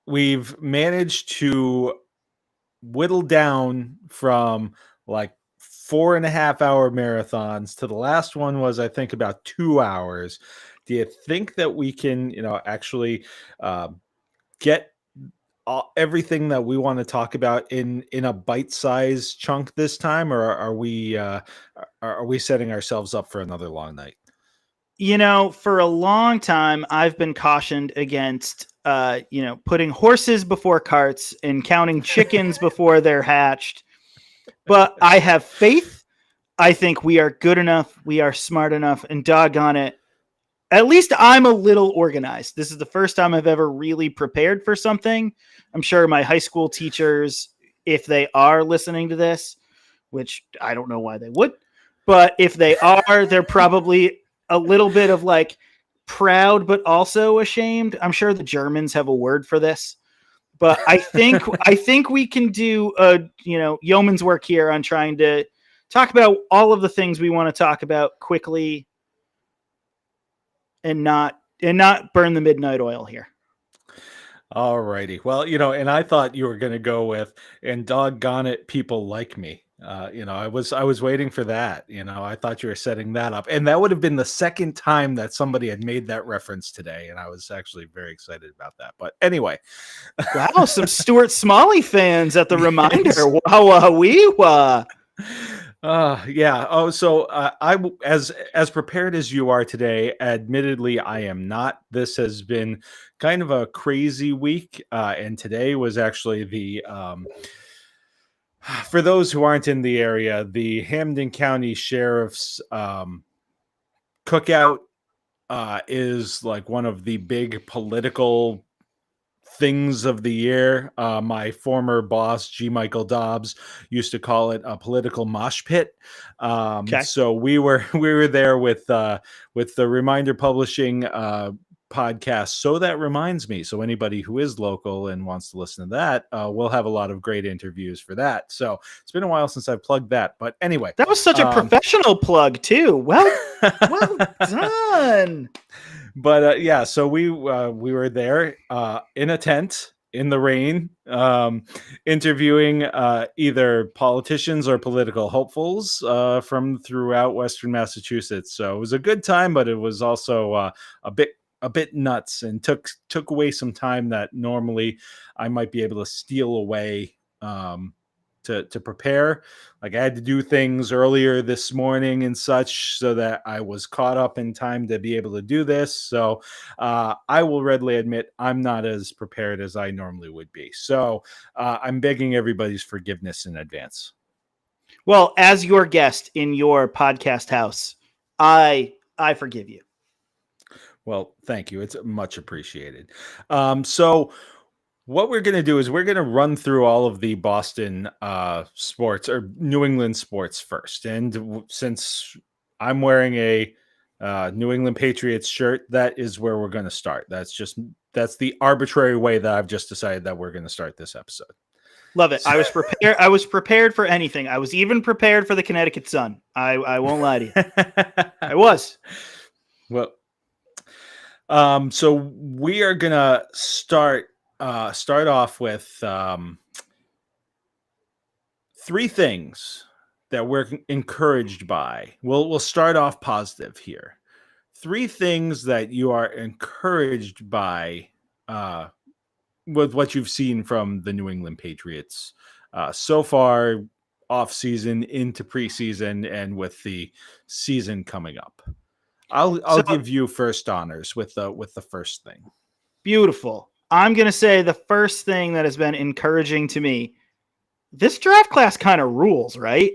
we've managed to whittle down from like 4.5 hour marathons to the last one was, I think, about 2 hours. Do you think that we can, actually get everything that we want to talk about in a bite-sized chunk this time, or are we setting ourselves up for another long night? For a long time, I've been cautioned against, putting horses before carts and counting chickens before they're hatched. But I have faith. I think we are good enough. We are smart enough, and doggone it, at least I'm a little organized. This is the first time I've ever really prepared for something. I'm sure my high school teachers, if they are listening to this, which I don't know why they would, but if they are, they're probably a little bit of like proud, but also ashamed. I'm sure the Germans have a word for this, but I think we can do yeoman's work here on trying to talk about all of the things we want to talk about quickly and not burn the midnight oil here. All righty. Well, and I thought you were going to go with, and doggone it, people like me. I was waiting for that. I thought you were setting that up, and that would have been the second time that somebody had made that reference today, and I was actually very excited about that. But anyway, wow, some Stuart Smalley fans at the reminder. Wow, yeah. Oh, so I, as prepared as you are today, admittedly, I am not. This has been kind of a crazy week, and today was actually the for those who aren't in the area, the Hampden County Sheriff's cookout is like one of the big political things of the year. My former boss, G. Michael Dobbs, used to call it a political mosh pit. Okay. So we were there with the Reminder Publishing podcast. So that reminds me. So anybody who is local and wants to listen to that, we'll have a lot of great interviews for that. So it's been a while since I've plugged that. But anyway, that was such a professional plug too. Well done. But yeah, so we were there in a tent in the rain, interviewing either politicians or political hopefuls from throughout Western Massachusetts. So it was a good time, but it was also a bit nuts, and took away some time that normally I might be able to steal away to prepare. Like I had to do things earlier this morning and such so that I was caught up in time to be able to do this. So I will readily admit I'm not as prepared as I normally would be. So I'm begging everybody's forgiveness in advance. Well, as your guest in your podcast house, I forgive you. Well, thank you. It's much appreciated. So what we're going to do is we're going to run through all of the Boston sports or New England sports first. And since I'm wearing a New England Patriots shirt, that is where we're going to start. That's the arbitrary way that I've just decided that we're going to start this episode. Love it. I was prepared. I was prepared for anything. I was even prepared for the Connecticut Sun. I won't lie to you. I was. Well, so we are going to start off with three things that we're encouraged by. We'll start off positive here. Three things that you are encouraged by with what you've seen from the New England Patriots so far, off season into preseason, and with the season coming up. I'll give you first honors with the first thing. Beautiful. I'm going to say the first thing that has been encouraging to me, this draft class kind of rules, right?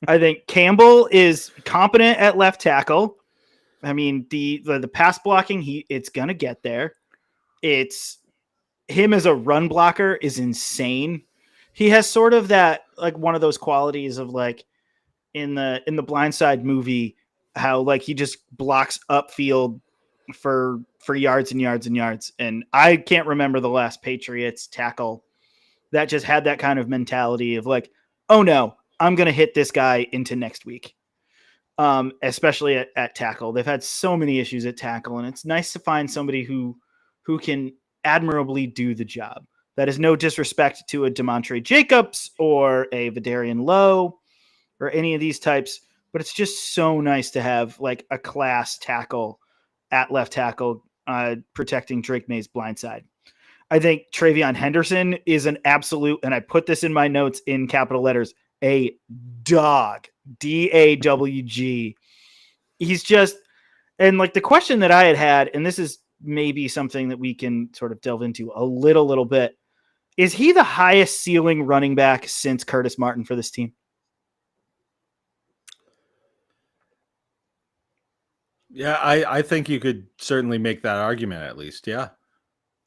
I think Campbell is competent at left tackle. I mean, the pass blocking, it's going to get there. It's him as a run blocker is insane. He has sort of that, like one of those qualities of like in the Blind Side movie, how like he just blocks upfield for yards and yards and yards. And I can't remember the last Patriots tackle that just had that kind of mentality of like, oh no, I'm going to hit this guy into next week. Especially at tackle. They've had so many issues at tackle, and it's nice to find somebody who can admirably do the job. That is no disrespect to a DeMontre Jacobs or a Vidarian Lowe or any of these types, but it's just so nice to have like a class tackle at left tackle protecting Drake May's blind side. I think Travion Henderson is an absolute, and I put this in my notes in capital letters, a dog. DAWG. He's just, and like the question that I had, and this is maybe something that we can sort of delve into a little bit. Is he the highest ceiling running back since Curtis Martin for this team? Yeah, I think you could certainly make that argument at least. Yeah.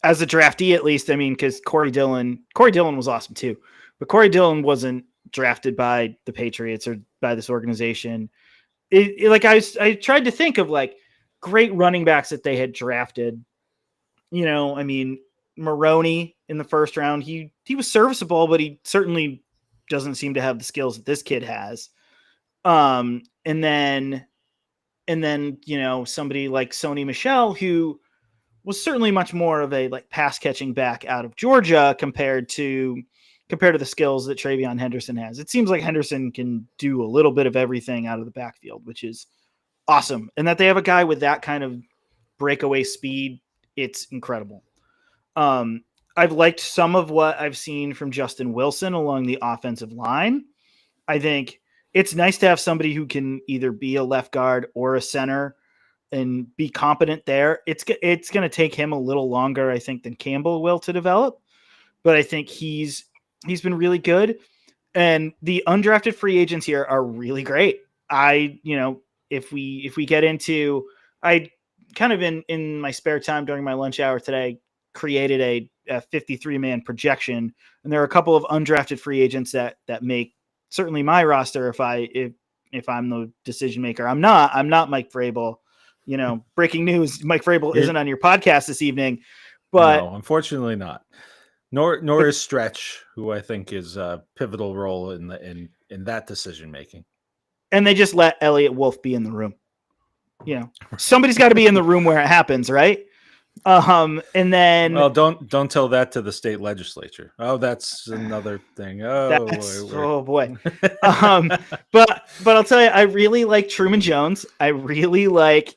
As a draftee, at least, I mean, because Corey Dillon was awesome too, but Corey Dillon wasn't drafted by the Patriots or by this organization. Like I tried to think of like great running backs that they had drafted. You know, I mean, Maroney in the first round, he was serviceable, but he certainly doesn't seem to have the skills that this kid has. And then, you know, somebody like Sony Michel, who was certainly much more of a like pass catching back out of Georgia compared to the skills that Travion Henderson has. It seems like Henderson can do a little bit of everything out of the backfield, which is awesome. And that they have a guy with that kind of breakaway speed, it's incredible. I've liked some of what I've seen from Justin Wilson along the offensive line. I think it's nice to have somebody who can either be a left guard or a center and be competent there. It's going to take him a little longer, I think, than Campbell will to develop, but I think he's been really good. And the undrafted free agents here are really great. If we get into, I kind of in my spare time during my lunch hour today created a 53-man projection, and there are a couple of undrafted free agents that make certainly my roster if I'm the decision maker. I'm not Mike Vrabel. You know, breaking news: Mike Vrabel isn't on your podcast this evening. But no, unfortunately not. Nor is Stretch, who I think is a pivotal role in that decision making. And they just let Elliot Wolf be in the room. You know, somebody's got to be in the room where it happens, right? And then, well, don't tell that to the state legislature. Oh, that's another thing. Oh boy. But I'll tell you, I really like Truman Jones. I really like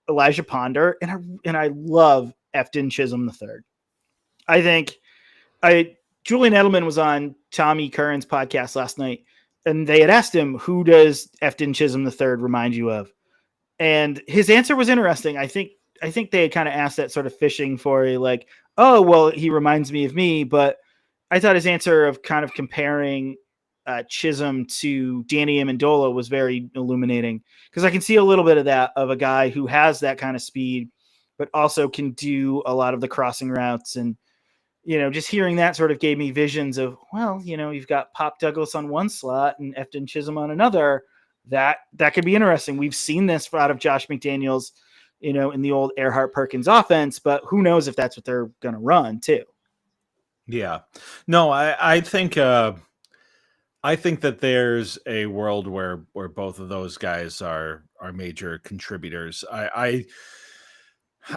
Elijah Ponder, and I love Efton Chisholm III. I think Julian Edelman was on Tommy Curran's podcast last night, and they had asked him, who does Efton Chisholm III remind you of? And his answer was interesting. I think they had kind of asked that sort of fishing for a like, oh, well, he reminds me of me. But I thought his answer of kind of comparing Chisholm to Danny Amendola was very illuminating, because I can see a little bit of that, of a guy who has that kind of speed, but also can do a lot of the crossing routes. And, you know, just hearing that sort of gave me visions of, well, you know, you've got Pop Douglas on one slot and Efton Chisholm on another. That could be interesting. We've seen this out of Josh McDaniels, you know, in the old Earhart Perkins offense, but who knows if that's what they're going to run too. Yeah, no, I think that there's a world where both of those guys are major contributors.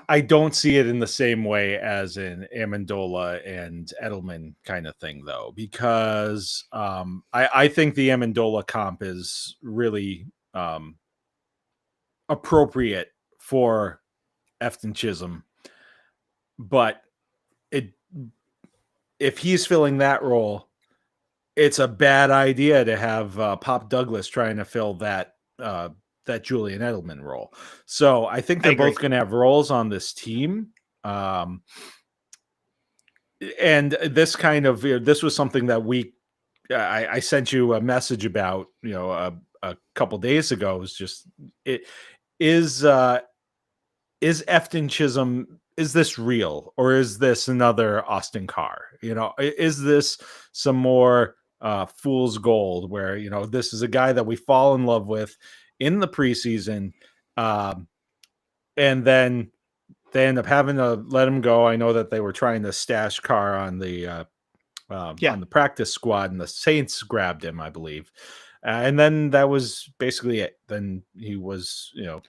I don't see it in the same way as in Amendola and Edelman kind of thing, though, because I think the Amendola comp is really appropriate for Efton Chisholm, but if he's filling that role, it's a bad idea to have Pop Douglas trying to fill that Julian Edelman role. So I think they're both going to have roles on this team. And this kind of, this was something that I sent you a message about, you know, a couple days ago. It was just, is Efton Chisholm, is this real, or is this another Austin Carr? You know, is this some more fool's gold where, you know, this is a guy that we fall in love with in the preseason, and then they end up having to let him go. I know that they were trying to stash Carr on the on the practice squad, and the Saints grabbed him, I believe, and then that was basically it. Then he was, you know,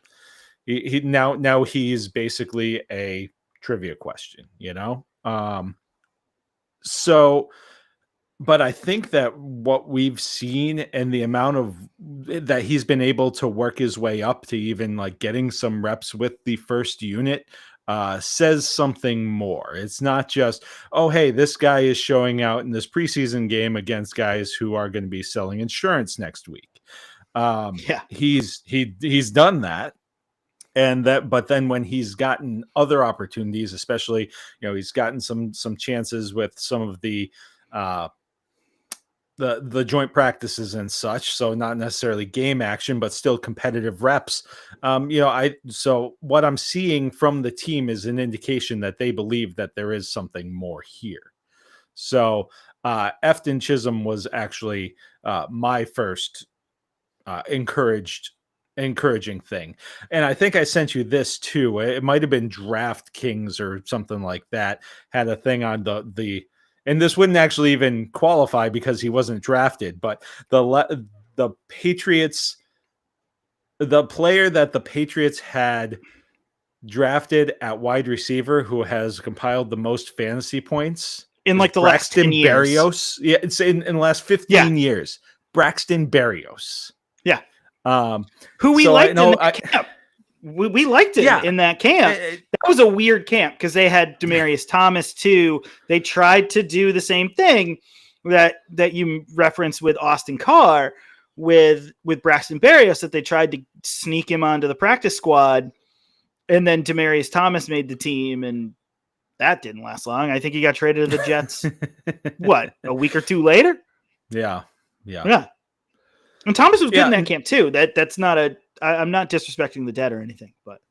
he now he's basically a trivia question, so, but I think that what we've seen and the amount of that he's been able to work his way up to even like getting some reps with the first unit says something more. It's not just, oh, hey, this guy is showing out in this preseason game against guys who are going to be selling insurance next week. Yeah. He's done that. But then when he's gotten other opportunities, especially, he's gotten some chances with some of the joint practices and such, so not necessarily game action, but still competitive reps. So what I'm seeing from the team is an indication that they believe that there is something more here. So Efton Chisholm was actually my first encouraging thing. And I think I sent you this too. It might have been DraftKings or something like that, had a thing on the and this wouldn't actually even qualify because he wasn't drafted, but the Patriots, the player that the Patriots had drafted at wide receiver who has compiled the most fantasy points In like the last 10 Braxton years. Berrios. Yeah, it's in the last 15 years. Braxton Berrios. Yeah. Who we liked in that camp. We liked it in that camp. That was a weird camp because they had Demaryius Thomas too. They tried to do the same thing that you referenced with Austin Carr with Braxton Berrios, that they tried to sneak him onto the practice squad, and then Demaryius Thomas made the team, and that didn't last long. I think he got traded to the Jets. What, a week or two later? Yeah. And Thomas was good in that camp too. That's not I'm not disrespecting the dead or anything, but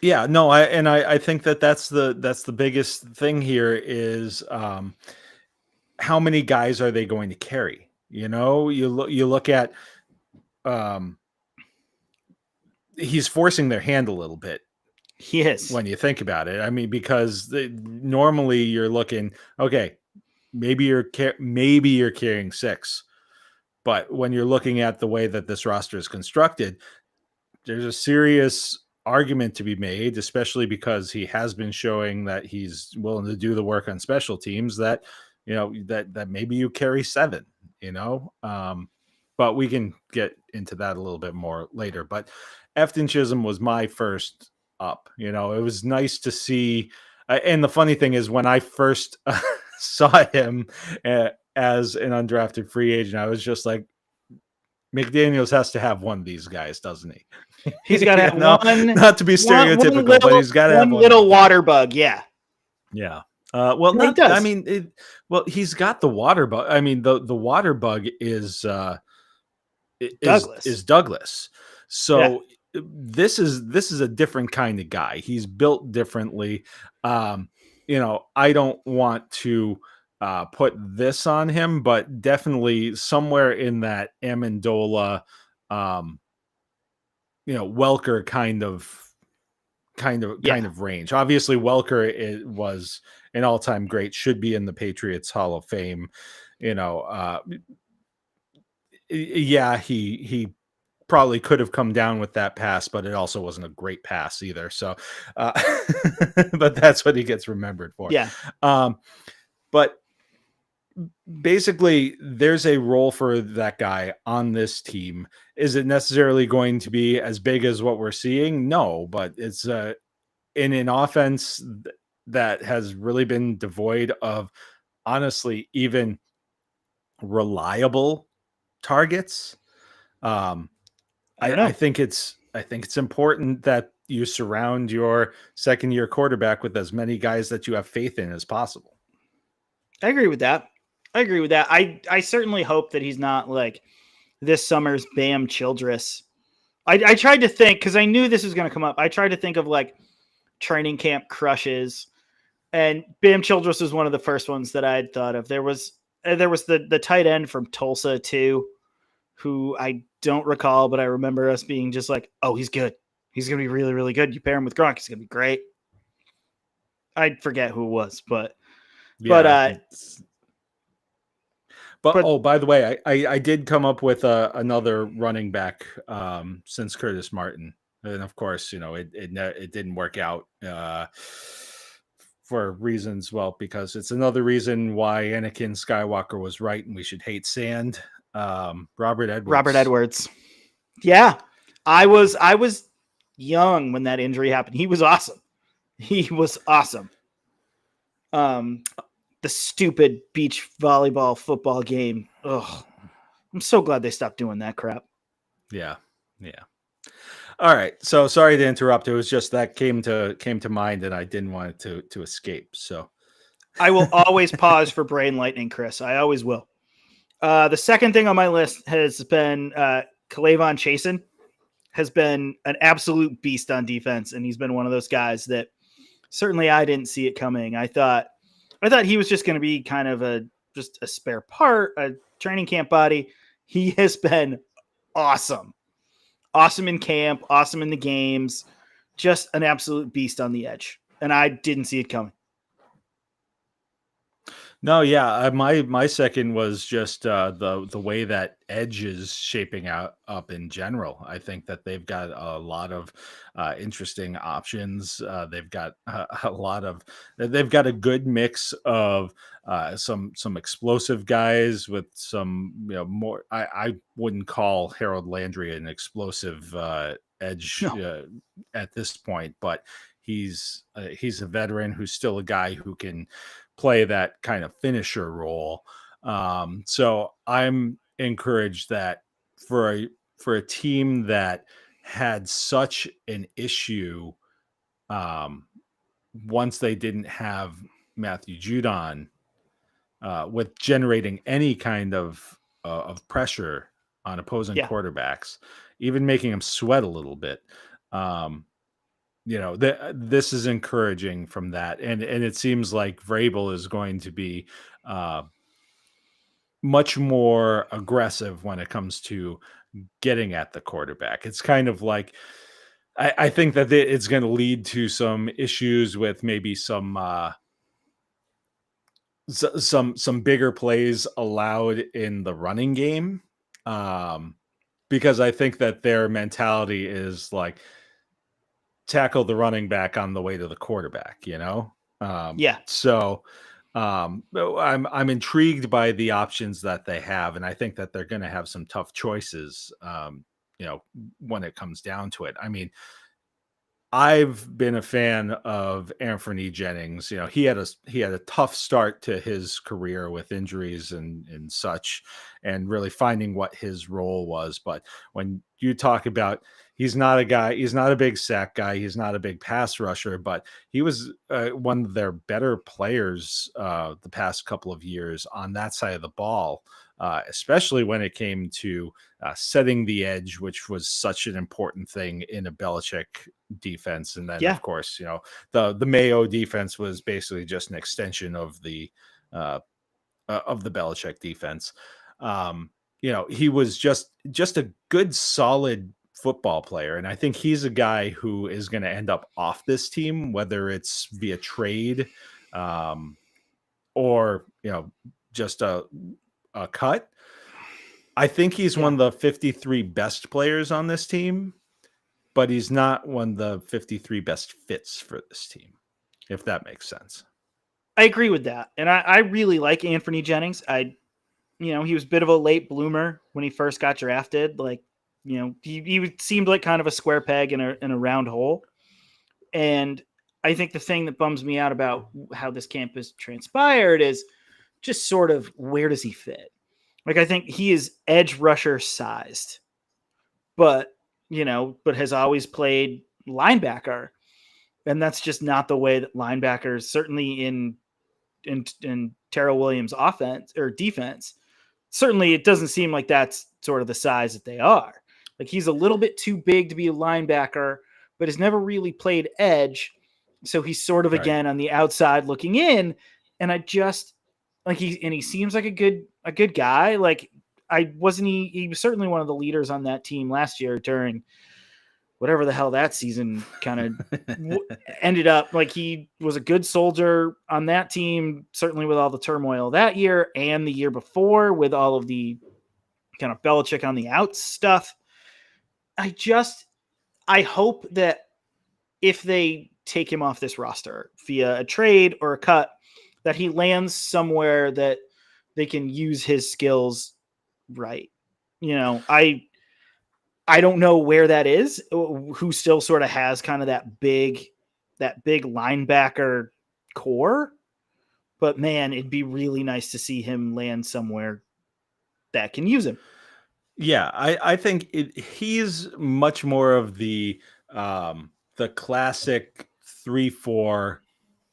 yeah, no, I think that's the biggest thing here is how many guys are they going to carry? You look at he's forcing their hand a little bit. He is, when you think about it. I mean, because normally you're looking, okay, maybe you're carrying 6. But when you're looking at the way that this roster is constructed, there's a serious argument to be made, especially because he has been showing that he's willing to do the work on special teams, that, that maybe you carry 7, but we can get into that a little bit more later. But Efton Chisholm was my first up. It was nice to see. And the funny thing is, when I first saw him as an undrafted free agent, I was just like, McDaniels has to have one of these guys, doesn't he? He's got to have one. Not to be stereotypical, but he's got to have one little water bug. Yeah. Yeah. Well, he does. I mean, he's got the water bug. I mean, the water bug is Douglas. So this is a different kind of guy. He's built differently. I don't want to put this on him, but definitely somewhere in that Amendola, Welker kind of range. Obviously, Welker was an all-time great, should be in the Patriots Hall of Fame. He probably could have come down with that pass, but it also wasn't a great pass either. So, but that's what he gets remembered for. Yeah. But basically, there's a role for that guy on this team. Is it necessarily going to be as big as what we're seeing? No, but it's in an offense that has really been devoid of, honestly, even reliable targets. I think it's important that you surround your second-year quarterback with as many guys that you have faith in as possible. I agree with that. I certainly hope that he's not like this summer's Bam Childress. I tried to think, because I knew this was going to come up. I tried to think of like training camp crushes, and Bam Childress was one of the first ones that I had thought of. There was the tight end from Tulsa too, who I don't recall, but I remember us being just like, oh, he's good. He's going to be really, really good. You pair him with Gronk, he's going to be great. I forget who it was, but oh, by the way, I did come up with another running back since Curtis Martin. And of course, it didn't work out for reasons. Well, because it's another reason why Anakin Skywalker was right, and we should hate sand. Robert Robert Edwards. Edwards. Yeah. I was young when that injury happened. He was awesome. He was awesome. The stupid beach volleyball football game. Ugh. I'm so glad they stopped doing that crap. Yeah. All right. So sorry to interrupt. It was just that came to mind, and I didn't want it to escape. So I will always pause for brain lightning, Chris. I always will. The second thing on my list has been Kalavon Chasen has been an absolute beast on defense, and he's been one of those guys that certainly I didn't see it coming. I thought he was just going to be kind of just a spare part, a training camp body. He has been awesome. Awesome in camp, awesome in the games, just an absolute beast on the edge. And I didn't see it coming. no, yeah. My second was just the way that edge is shaping up in general. I think that they've got a lot of interesting options. They've got they've got a good mix of some explosive guys with some more. I wouldn't call Harold Landry an explosive edge No. at this point, but he's a veteran who's still a guy who can play that kind of finisher role. So I'm encouraged that for a team that had such an issue once they didn't have Matthew Judon with generating any kind of pressure on opposing Yeah. quarterbacks, even making them sweat a little bit. This is encouraging from that, and it seems like Vrabel is going to be much more aggressive when it comes to getting at the quarterback. It's kind of like I think that it's going to lead to some issues with maybe some bigger plays allowed in the running game, because I think that their mentality is like tackle the running back on the way to the quarterback, Yeah. So I'm intrigued by the options that they have, and I think that they're going to have some tough choices, when it comes down to it. I mean, I've been a fan of Anthony Jennings. He had a tough start to his career with injuries and such, and really finding what his role was. But when you talk about, he's not a big sack guy, he's not a big pass rusher, but he was one of their better players the past couple of years on that side of the ball, especially when it came to setting the edge, which was such an important thing in a Belichick defense. And then, Yeah. of course, the Mayo defense was basically just an extension of the Belichick defense. He was just a good, solid football player, and I think he's a guy who is going to end up off this team, whether it's via trade, or just a cut. I think he's one of the 53 best players on this team, but he's not one of the 53 best fits for this team, if that makes sense. I agree with that. And I really like Anthony Jennings. He was a bit of a late bloomer when he first got drafted. Like, he seemed like kind of a square peg in a round hole. And I think the thing that bums me out about how this camp has transpired is just sort of, where does he fit? Like, I think he is edge rusher sized, but has always played linebacker. And that's just not the way that linebackers, certainly in Terrell Williams' offense or defense, certainly it doesn't seem like that's sort of the size that they are. Like, he's a little bit too big to be a linebacker, but has never really played edge. So he's sort of, again, on the outside looking in. And I just like, he seems like a good guy. Like, he was certainly one of the leaders on that team last year during whatever the hell that season kind of ended up. Like, he was a good soldier on that team, certainly with all the turmoil that year and the year before with all of the kind of Belichick on the out stuff. I hope that if they take him off this roster via a trade or a cut, that he lands somewhere that they can use his skills right. I don't know where that is, who still sort of has kind of that big linebacker core. But man, it'd be really nice to see him land somewhere that can use him. Yeah, I think he's much more of the classic 3-4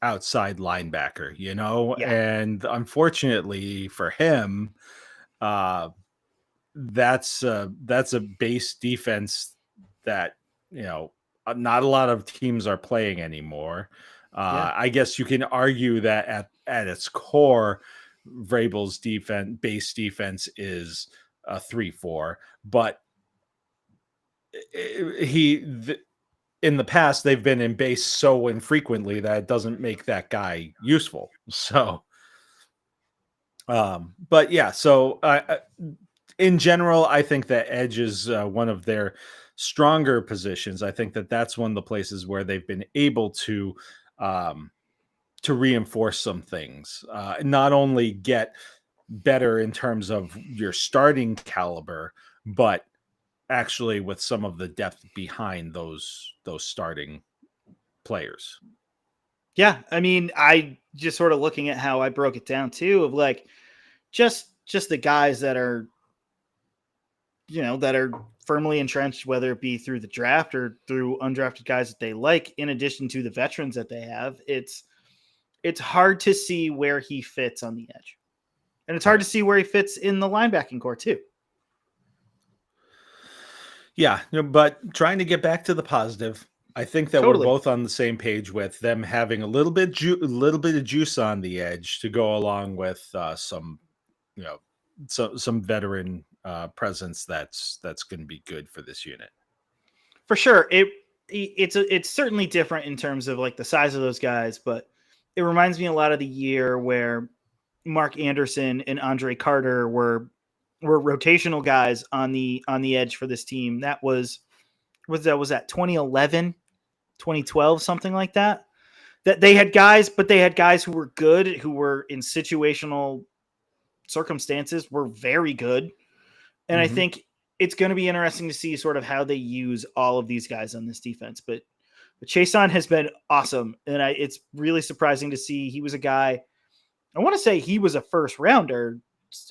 outside linebacker, Yeah. and unfortunately for him, uh, that's a base defense that not a lot of teams are playing anymore. Yeah. I guess you can argue that at its core, Vrabel's base defense is a 3-4, but in the past they've been in base so infrequently that it doesn't make that guy useful. So, but yeah, so in general, I think that edge is one of their stronger positions. I think that that's one of the places where they've been able to reinforce some things, not only get better in terms of your starting caliber, but actually with some of the depth behind those starting players. Yeah, I mean, I just sort of looking at how I broke it down too, of like just the guys that are that are firmly entrenched, whether it be through the draft or through undrafted guys that they like, in addition to the veterans that they have. It's hard to see where he fits on the edge. And it's hard to see where he fits in the linebacking core too. Yeah, but trying to get back to the positive, I think that Totally. we're both on the same page with them having a little bit of juice on the edge to go along with some, some veteran presence that's going to be good for this unit. For sure, it's certainly different in terms of like the size of those guys, but it reminds me a lot of the year where Mark Anderson and Andre Carter were rotational guys on the edge for this team. That was that 2011, 2012, something like that. That they had guys, but they had guys who were good, who were in situational circumstances, were very good. And I think it's going to be interesting to see sort of how they use all of these guys on this defense. But Chason has been awesome. And it's really surprising to see. He was a guy, I want to say he was a first rounder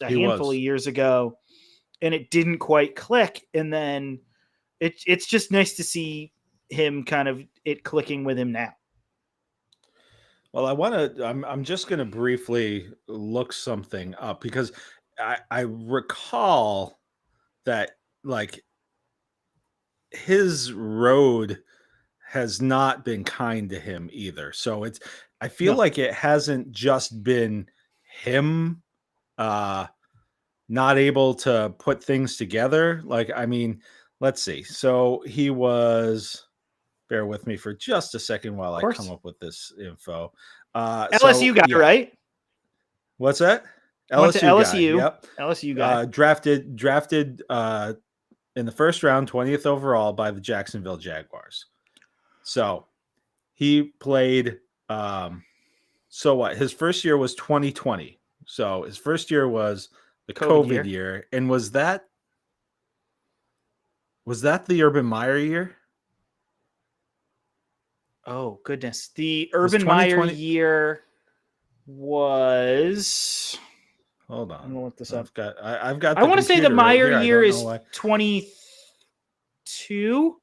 a handful of years ago, and it didn't quite click. And then it's just nice to see him kind of it clicking with him now. Well, I'm just going to briefly look something up because I recall that like his road has not been kind to him either. So I feel like it hasn't just been him not able to put things together. Like, I mean, let's see. So he was, bear with me for just a second while I come up with this info. LSU guy, right? What's that? LSU. Guy. Yep. LSU guy. Drafted in the first round, 20th overall by the Jacksonville Jaguars. So he played. So what? His first year was 2020. So his first year was the COVID year. And was that the Urban Meyer year? Oh goodness, the Urban Meyer year was. Hold on, I'm gonna look this up. I've got. I want to say the Meyer year is 22.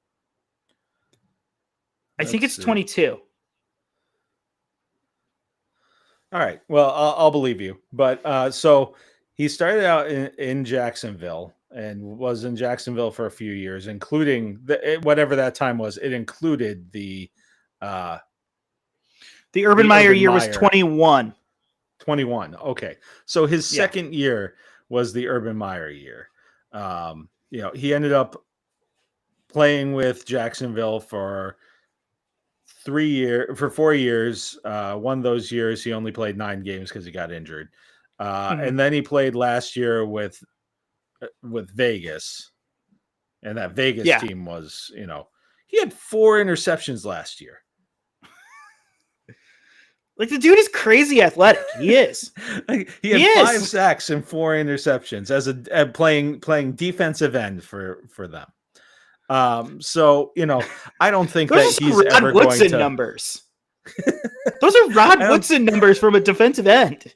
I think it's 22. All right. Well, I'll believe you. But so he started out in Jacksonville and was in Jacksonville for a few years, including whatever that time was. It included the Urban Meyer year was 21. 21. Okay. So his second year was the Urban Meyer year. He ended up playing with Jacksonville for 4 years. One of those years he only played 9 games because he got injured. And then he played last year with Vegas. And that Vegas team was, He had 4 interceptions last year. Like, the dude is crazy athletic. He is. He had 5 sacks and 4 interceptions as playing defensive end for them. So, I don't think Those that are he's Rod ever Woodson going to numbers. Those are Rod Woodson numbers from a defensive end.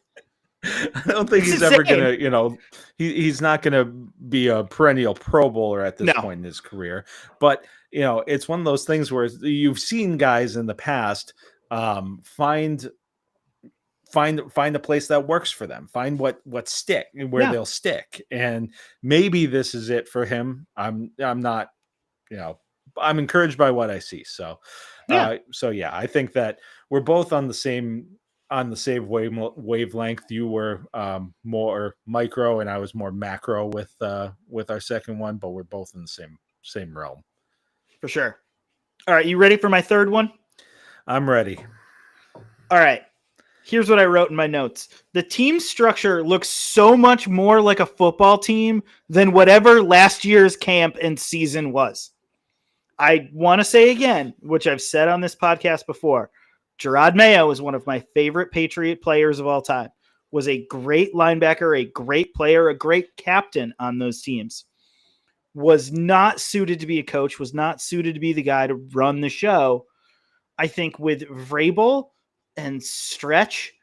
I don't think he's ever going to, he's not going to be a perennial Pro Bowler at this point in his career. But, it's one of those things where you've seen guys in the past find a place that works for them, find what stick, where they'll stick. And maybe this is it for him. I'm not, I'm encouraged by what I see. So, I think that we're both on the same wavelength. You were more micro and I was more macro with our second one, but we're both in the same realm. For sure. All right. You ready for my third one? I'm ready. All right. Here's what I wrote in my notes. The team structure looks so much more like a football team than whatever last year's camp and season was. I want to say again, which I've said on this podcast before, Gerard Mayo is one of my favorite Patriot players of all time. Was a great linebacker, a great player, a great captain on those teams. Was not suited to be a coach, was not suited to be the guy to run the show. I think with Vrabel and Stretch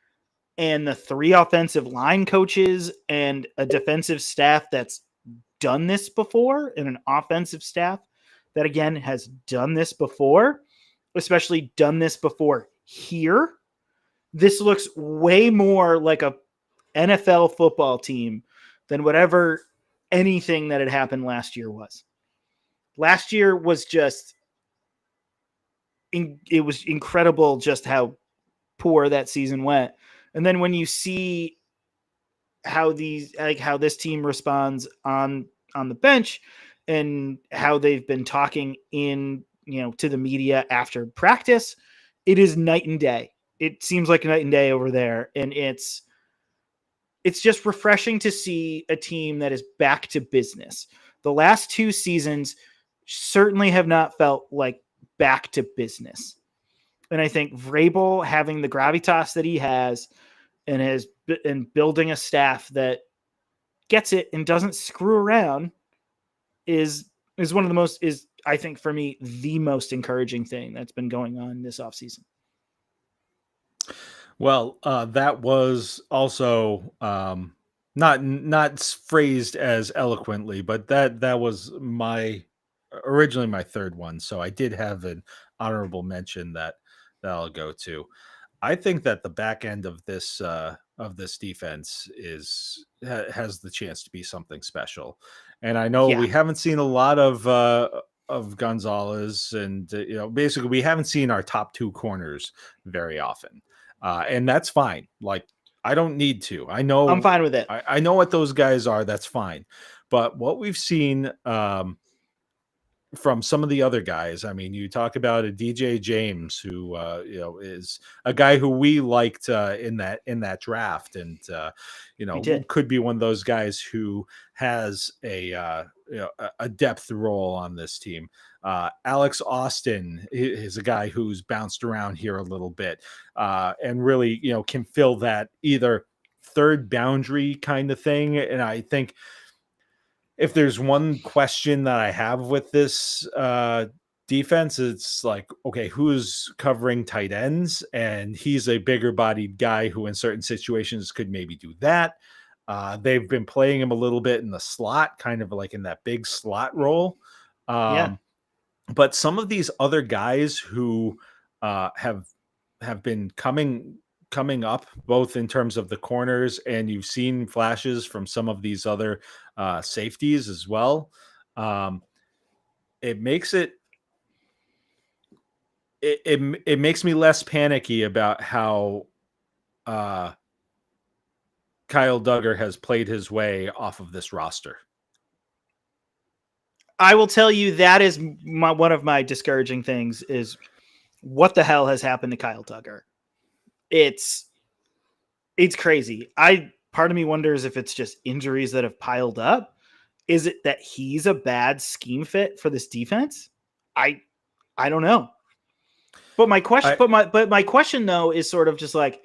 and the 3 offensive line coaches and a defensive staff that's done this before, and an offensive staff that, again, has done this before, especially done this before here, this looks way more like a NFL football team than whatever anything that had happened last year was. Last year was just, it was incredible just how poor that season went. And then when you see how this team responds on the bench and how they've been talking to the media after practice, it is night and day. It seems like night and day over there. And it's just refreshing to see a team that is back to business. The last 2 seasons certainly have not felt like back to business. And I think Vrabel having the gravitas that he has and building a staff that gets it and doesn't screw around is one of the most, I think for me, the most encouraging thing that's been going on this offseason. Well, that was also not phrased as eloquently, but that was originally my third one. So I did have an honorable mention that I'll go to. I think that the back end of this defense has the chance to be something special, and I know we haven't seen a lot of Gonzalez, and basically we haven't seen our top 2 corners very often. And that's fine. Like, I don't need to. I know I'm fine with it. I know what those guys are. That's fine. But what we've seen from some of the other guys, I mean, you talk about a DJ James, who is a guy who we liked in that draft, and could be one of those guys who has a depth role on this team. Alex Austin is a guy who's bounced around here a little bit and really, can fill that either third boundary kind of thing. And I think if there's one question that I have with this defense, it's like, okay, who's covering tight ends? And he's a bigger bodied guy who in certain situations could maybe do that. They've been playing him a little bit in the slot, kind of like in that big slot role. But some of these other guys who have been coming up, both in terms of the corners, and you've seen flashes from some of these other safeties as well. It makes it makes me less panicky about how Kyle Duggar has played his way off of this roster. I will tell you that is one of my discouraging things is what the hell has happened to Kyle Duggar. It's crazy. Part of me wonders if it's just injuries that have piled up. Is it that he's a bad scheme fit for this defense? I I don't know. But my question, I, but my question though is sort of just like,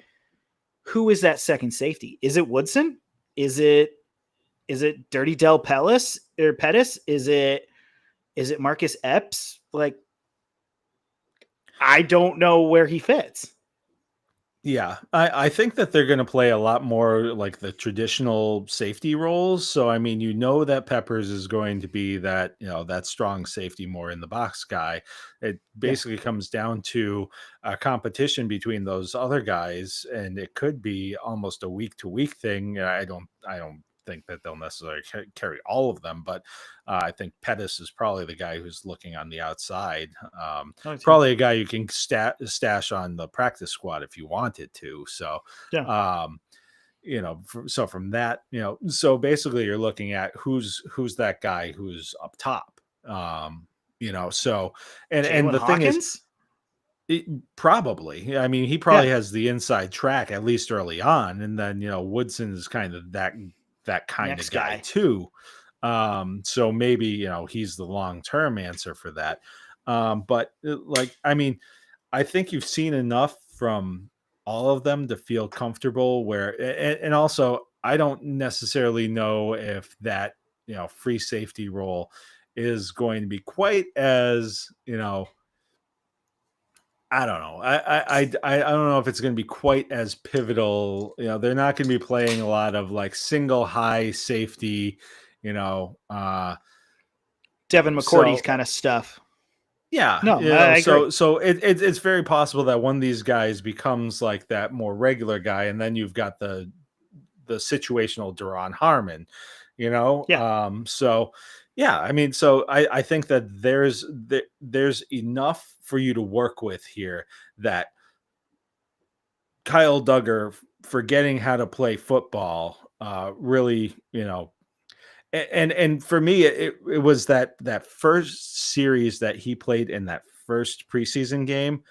who is that second safety? Is it Woodson? Is it Dirty Del Pellis or Pettis? Is it Marcus Epps? Like, I don't know where he fits. Yeah, I think that they're going to play a lot more like the traditional safety roles. So, I mean, that Peppers is going to be that, that strong safety more in the box guy. It Yeah. basically comes down to a competition between those other guys, and it could be almost a week to week thing. I don't think that they'll necessarily carry all of them, but I think Pettis is probably the guy who's looking on the outside. Probably a guy you can stash on the practice squad if you wanted to. So, Yeah. um, so from that, so basically you're looking at who's that guy who's up top. So and Jalen the thing is, Hawkins? probably. I mean, he Yeah. probably has the inside track at least early on, and then Woodson is kind of that kind Next of guy guy. too. So maybe he's the long term answer for that. But like, I mean, I think you've seen enough from all of them to feel comfortable. And also, I don't necessarily know if that free safety role is going to be quite as I don't know. I don't know if it's going to be quite as pivotal. They're not going to be playing a lot of like single high safety. You know, Devin McCourty's so kind of stuff. yeah, No, I agree. so it's very possible that one of these guys becomes like that more regular guy, and then you've got the situational Duron Harmon. Yeah. So yeah, I mean, so I think that there's enough for you to work with here that Kyle Duggar forgetting how to play football really, and for me it was that first series that he played in that first preseason game.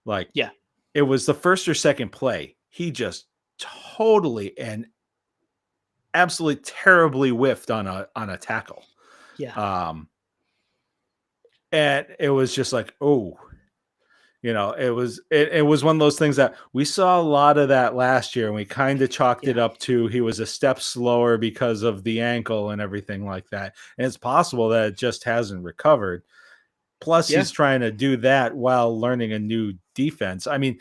Like, Yeah. it was the first or second play, he just totally and absolutely terribly whiffed on a tackle. Yeah. And it was just like, oh, it was one of those things that we saw a lot of that last year, and we kind of chalked it Yeah. up to he was a step slower because of the ankle and everything like that. And it's possible that it just hasn't recovered. Plus, Yeah. he's trying to do that while learning a new defense. I mean,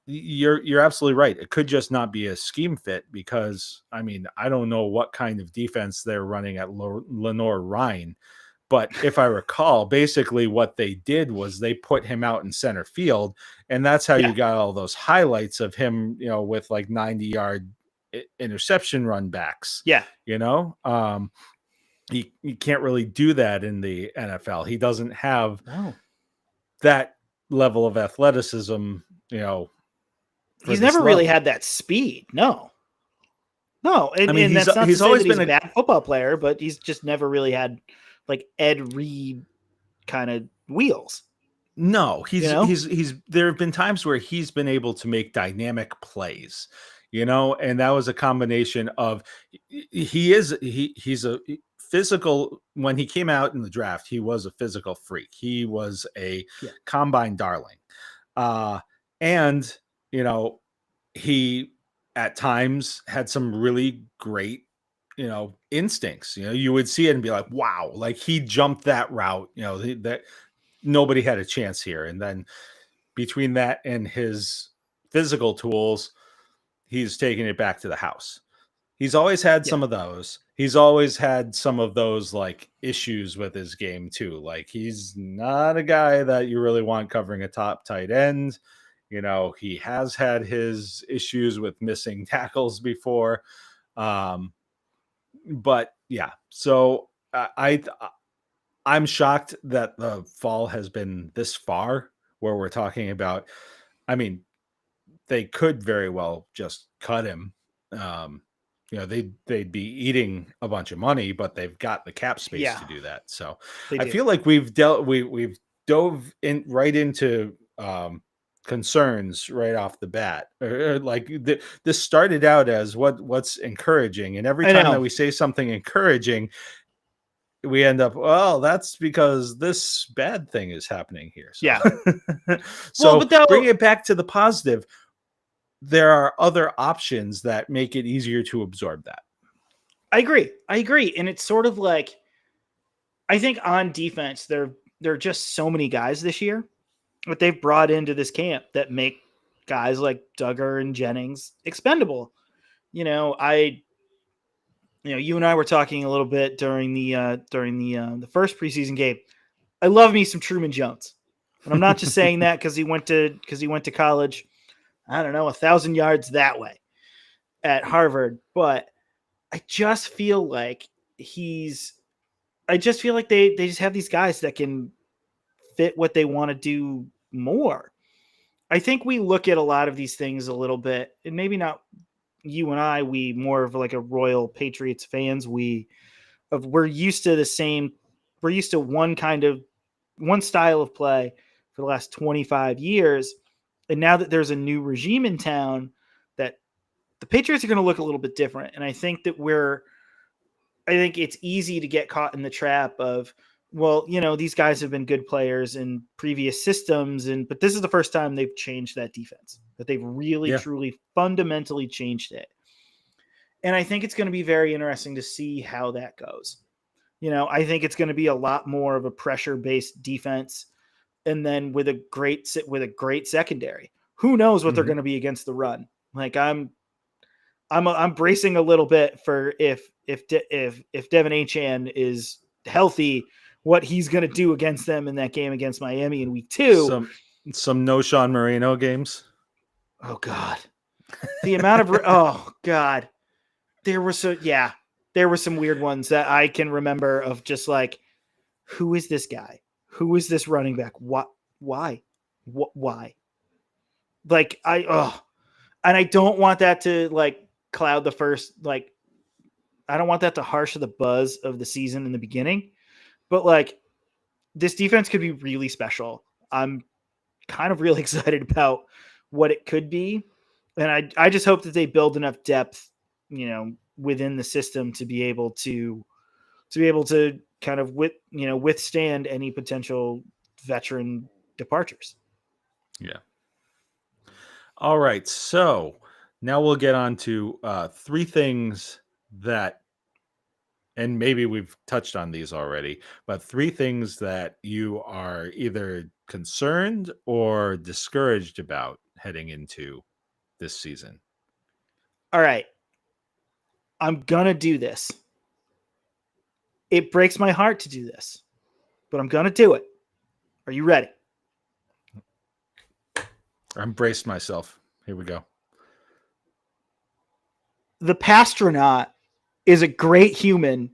you're absolutely right. It could just not be a scheme fit because, I mean, I don't know what kind of defense they're running at Lenore Ryan. But if I recall, basically what they did was they put him out in center field, and that's how Yeah. you got all those highlights of him, with like 90-yard interception run backs. Yeah. He can't really do that in the NFL. He doesn't have No. that level of athleticism, He's never really had that speed. No. No. I mean, And that's not to he's say always that he's been a bad football player, but he's just never really had like Ed Reed kind of wheels. No, he's there have been times where he's been able to make dynamic plays, and that was a combination of he's a physical. When he came out in the draft, he was a physical freak. He was a combine darling. And he at times had some really great instincts. You would see it and be like, wow, like he jumped that route, that nobody had a chance here. And then between that and his physical tools, he's taking it back to the house. He's always had some of those. He's always had some of those like issues with his game too. Like, he's not a guy that you really want covering a top tight end. He has had his issues with missing tackles before. But yeah, so I'm shocked that the fall has been this far where we're talking about, I mean, they could very well just cut him. They'd be eating a bunch of money, but they've got the cap space to do that. So I feel like we've dove in right into concerns right off the bat. Like, this started out as what's encouraging, and every time that we say something encouraging, we end up, well, that's because this bad thing is happening here. So. Yeah. So but though, bring it back to the positive. There are other options that make it easier to absorb that. I agree. And it's sort of like, I think on defense, there are just so many guys this year that they've brought into this camp that make guys like Duggar and Jennings expendable. You know, you and I were talking a little bit during the first preseason game. I love me some Truman Jones, and I'm not just saying that because he went to college. I don't know, 1,000 yards that way at Harvard, but I just feel like they just have these guys that can fit what they want to do more. I think we look at a lot of these things a little bit, and maybe not you and I, we more of like a Royal Patriots fans. We're used to one style of play for the last 25 years. And now that there's a new regime in town, that the Patriots are going to look a little bit different. And I think it's easy to get caught in the trap of, well, these guys have been good players in previous systems, but this is the first time they've changed that defense, that they've really, truly, fundamentally changed it. And I think it's going to be very interesting to see how that goes. I think it's going to be a lot more of a pressure-based defense, and then with a great secondary. Who knows what they're going to be against the run? Like I'm bracing a little bit for if Devin Achane is healthy, what he's going to do against them in that game against Miami in week 2. Some no Sean Moreno games. Oh God, the amount of oh God, there were some weird ones that I can remember of just like, who is this guy? Who is this running back? What? Why? What? Why? Like and I don't want that to like cloud the first, like, I don't want that to harsh the buzz of the season in the beginning, but like, this defense could be really special. I'm kind of really excited about what it could be. And I just hope that they build enough depth, within the system to be able to kind of withstand any potential veteran departures. Yeah. All right. So now we'll get on to 3 things that, and maybe we've touched on these already, but 3 things that you are either concerned or discouraged about heading into this season. All right. I'm going to do this. It breaks my heart to do this, but I'm going to do it. Are you ready? I embraced myself. Here we go. The Pastronaut is a great human,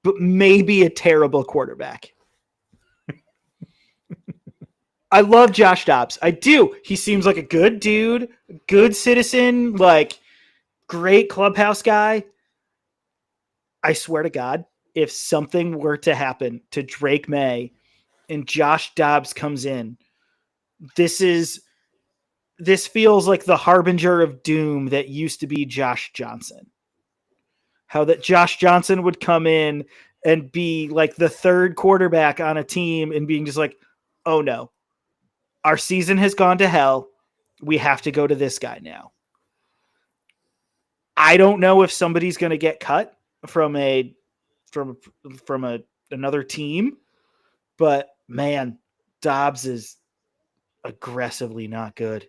but maybe a terrible quarterback. I love Josh Dobbs. I do. He seems like a good dude, good citizen, like great clubhouse guy. I swear to God, if something were to happen to Drake May and Josh Dobbs comes in, this feels like the harbinger of doom that used to be Josh Johnson. How that Josh Johnson would come in and be like the third quarterback on a team and being just like, oh no, our season has gone to hell. We have to go to this guy now. I don't know if somebody's going to get cut from another team, but man, Dobbs is aggressively not good.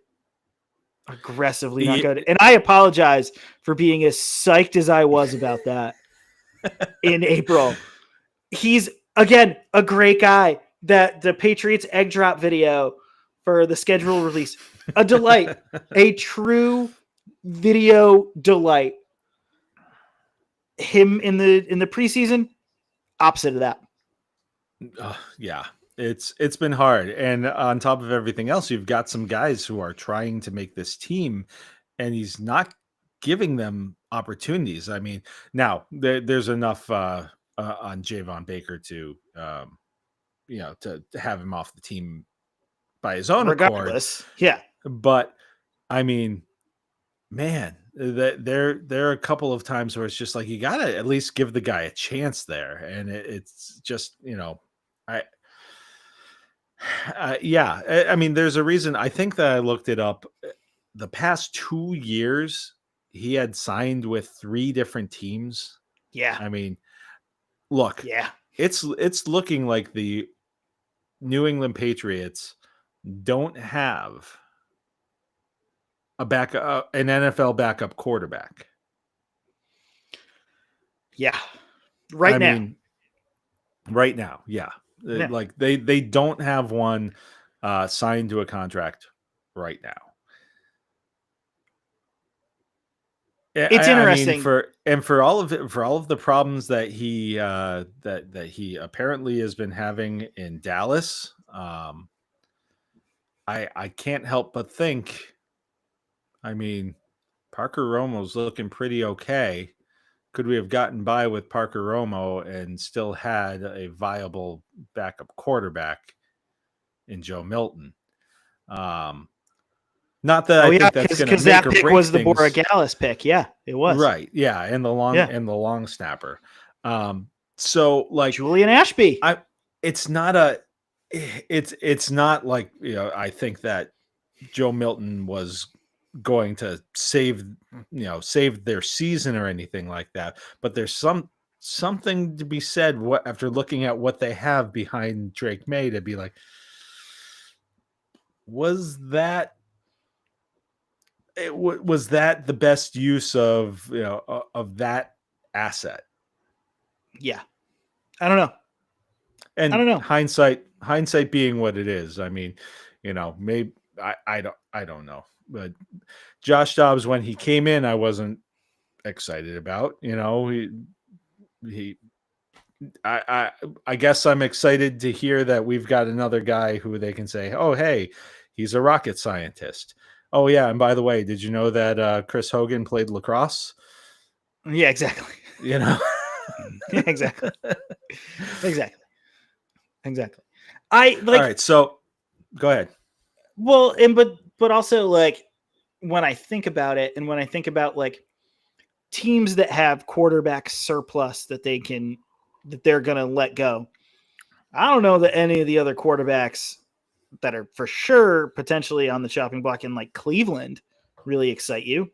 Not good. And I apologize for being as psyched as I was about that in April. He's, again, a great guy. That the Patriots egg drop video for the schedule release, a delight, a true video delight. Him in the preseason, opposite of that. Yeah, it's been hard, and on top of everything else, you've got some guys who are trying to make this team, and he's not giving them opportunities. I mean, now there's enough on Javon Baker to to have him off the team by his own accord. Yeah, but I mean, man, There are a couple of times where it's just like you gotta at least give the guy a chance there, and it's just I yeah. I mean, there's a reason. I think that I looked it up. The past 2 years, he had signed with 3 different teams. Yeah. I mean, look, Yeah. it's looking like the New England Patriots don't have an NFL backup quarterback. Yeah. Right now. Mean, right now, yeah. Like they don't have one signed to a contract right now. It's interesting. For all of the problems that he that he apparently has been having in Dallas, I can't help but think. I mean, Parker Romo's looking pretty okay. Could we have gotten by with Parker Romo and still had a viable backup quarterback in Joe Milton? Not that I think that's going to make that or pick break was things. the Borregales pick. Yeah, it was. Right. Yeah, and the long snapper. So like Julian Ashby. It's not like, I think that Joe Milton was going to save their season or anything like that, but there's something to be said after looking at what they have behind Drake May to be like, was that the best use of that asset? Yeah, I don't know. And I don't know. Hindsight being what it is. I mean, maybe I don't know. But Josh Dobbs, when he came in, I wasn't excited about. I guess I'm excited to hear that we've got another guy who they can say, oh, hey, he's a rocket scientist. Oh, yeah. And by the way, did you know that Chris Hogan played lacrosse? Yeah, exactly. Yeah, exactly. All right. So go ahead. Well, but also, like, when I think about it, and when I think about like teams that have quarterback surplus that they're going to let go, I don't know that any of the other quarterbacks that are for sure potentially on the chopping block in like Cleveland really excite you.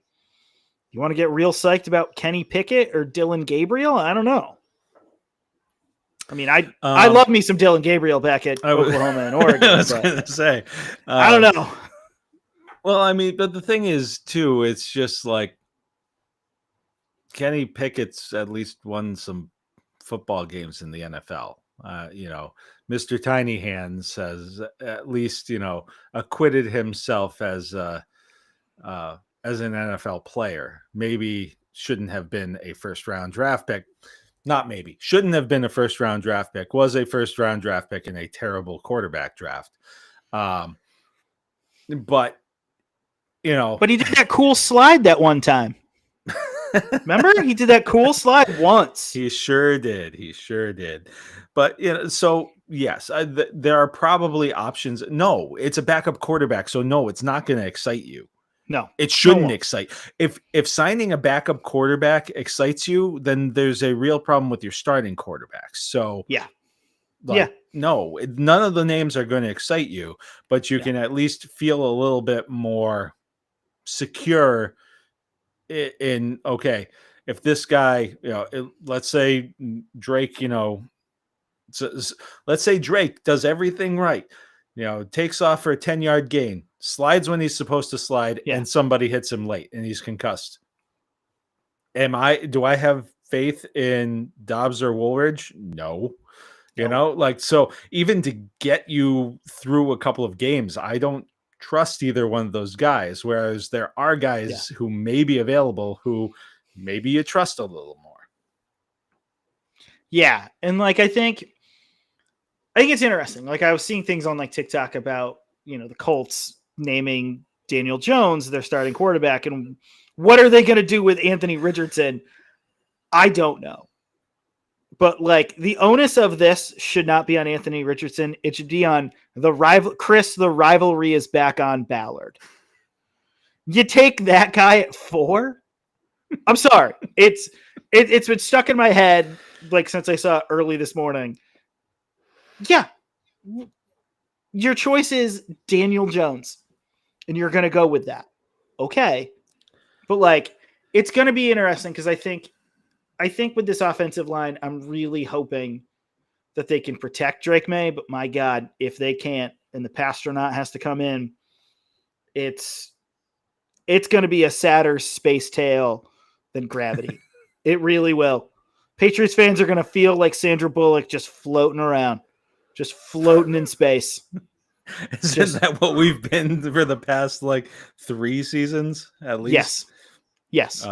You want to get real psyched about Kenny Pickett or Dylan Gabriel? I don't know. I mean, I love me some Dylan Gabriel back at Oklahoma and Oregon. I was going to say. I don't know. Well, I mean, but the thing is, too, it's just like Kenny Pickett's at least won some football games in the NFL. Mr. Tiny Hands has at least, acquitted himself as an NFL player. Maybe shouldn't have been a first-round draft pick. Not maybe. Shouldn't have been a first-round draft pick. Was a first-round draft pick in a terrible quarterback draft. But, But he did that cool slide that one time. Remember? He did that cool slide once. He sure did. But, so, yes, there are probably options. No, it's a backup quarterback. So, no, it's not going to excite you. No, it shouldn't excite. If signing a backup quarterback excites you, then there's a real problem with your starting quarterbacks. So no, none of the names are going to excite you, but you can at least feel a little bit more secure in okay, if this guy, let's say Drake, let's say Drake does everything right. Takes off for a 10-yard gain, slides when he's supposed to slide, and somebody hits him late and he's concussed. Do I have faith in Dobbs or Woolridge? No. So even to get you through a couple of games, I don't trust either one of those guys. Whereas there are guys who may be available who maybe you trust a little more. Yeah. And like, I think it's interesting. Like I was seeing things on like TikTok about, the Colts naming Daniel Jones their starting quarterback, and what are they going to do with Anthony Richardson? I don't know. But like the onus of this should not be on Anthony Richardson. It should be on the rival. Chris, the rivalry is back on Ballard. You take that guy at 4. I'm sorry. It's been stuck in my head like since I saw it early this morning. Yeah. Your choice is Daniel Jones, and you're going to go with that. Okay. But like, it's going to be interesting because I think with this offensive line, I'm really hoping that they can protect Drake May. But my God, if they can't and the Pastronaut has to come in, it's going to be a sadder space tale than Gravity. It really will. Patriots fans are going to feel like Sandra Bullock just floating around, just floating in space. Isn't that what we've been for the past like 3 seasons at least? Yes.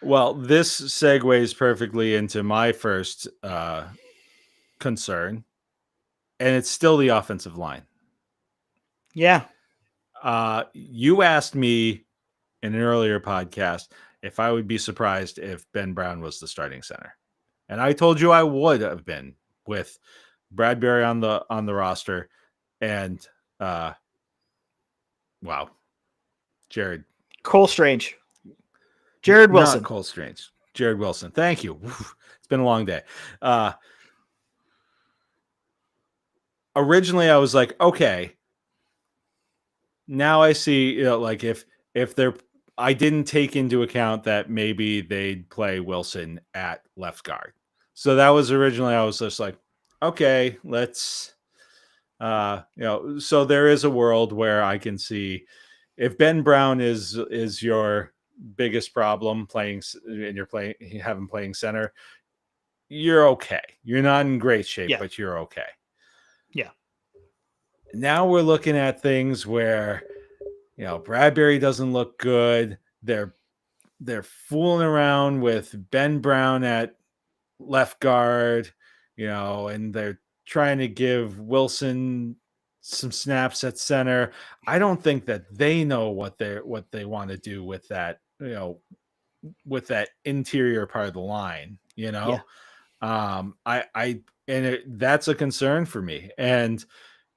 Well, this segues perfectly into my first concern, and it's still the offensive line. Yeah. You asked me in an earlier podcast if I would be surprised if Ben Brown was the starting center, and I told you I would have been with Bradbury on the roster, and wow, Jared Wilson. Not Cole Strange. Jared Wilson. Thank you. It's been a long day. Originally, I was like, okay. Now I see, like if they're, I didn't take into account that maybe they'd play Wilson at left guard. So that was originally, I was just like, okay, let's, so there is a world where I can see if Ben Brown is your biggest problem playing, and you're playing center, you're okay. You're not in great shape, but you're okay. Yeah. Now we're looking at things where, Bradbury doesn't look good. They're fooling around with Ben Brown at left guard, and they're trying to give Wilson some snaps at center. I don't think that they know what they want to do with that, with that interior part of the line, Yeah. That's a concern for me. And,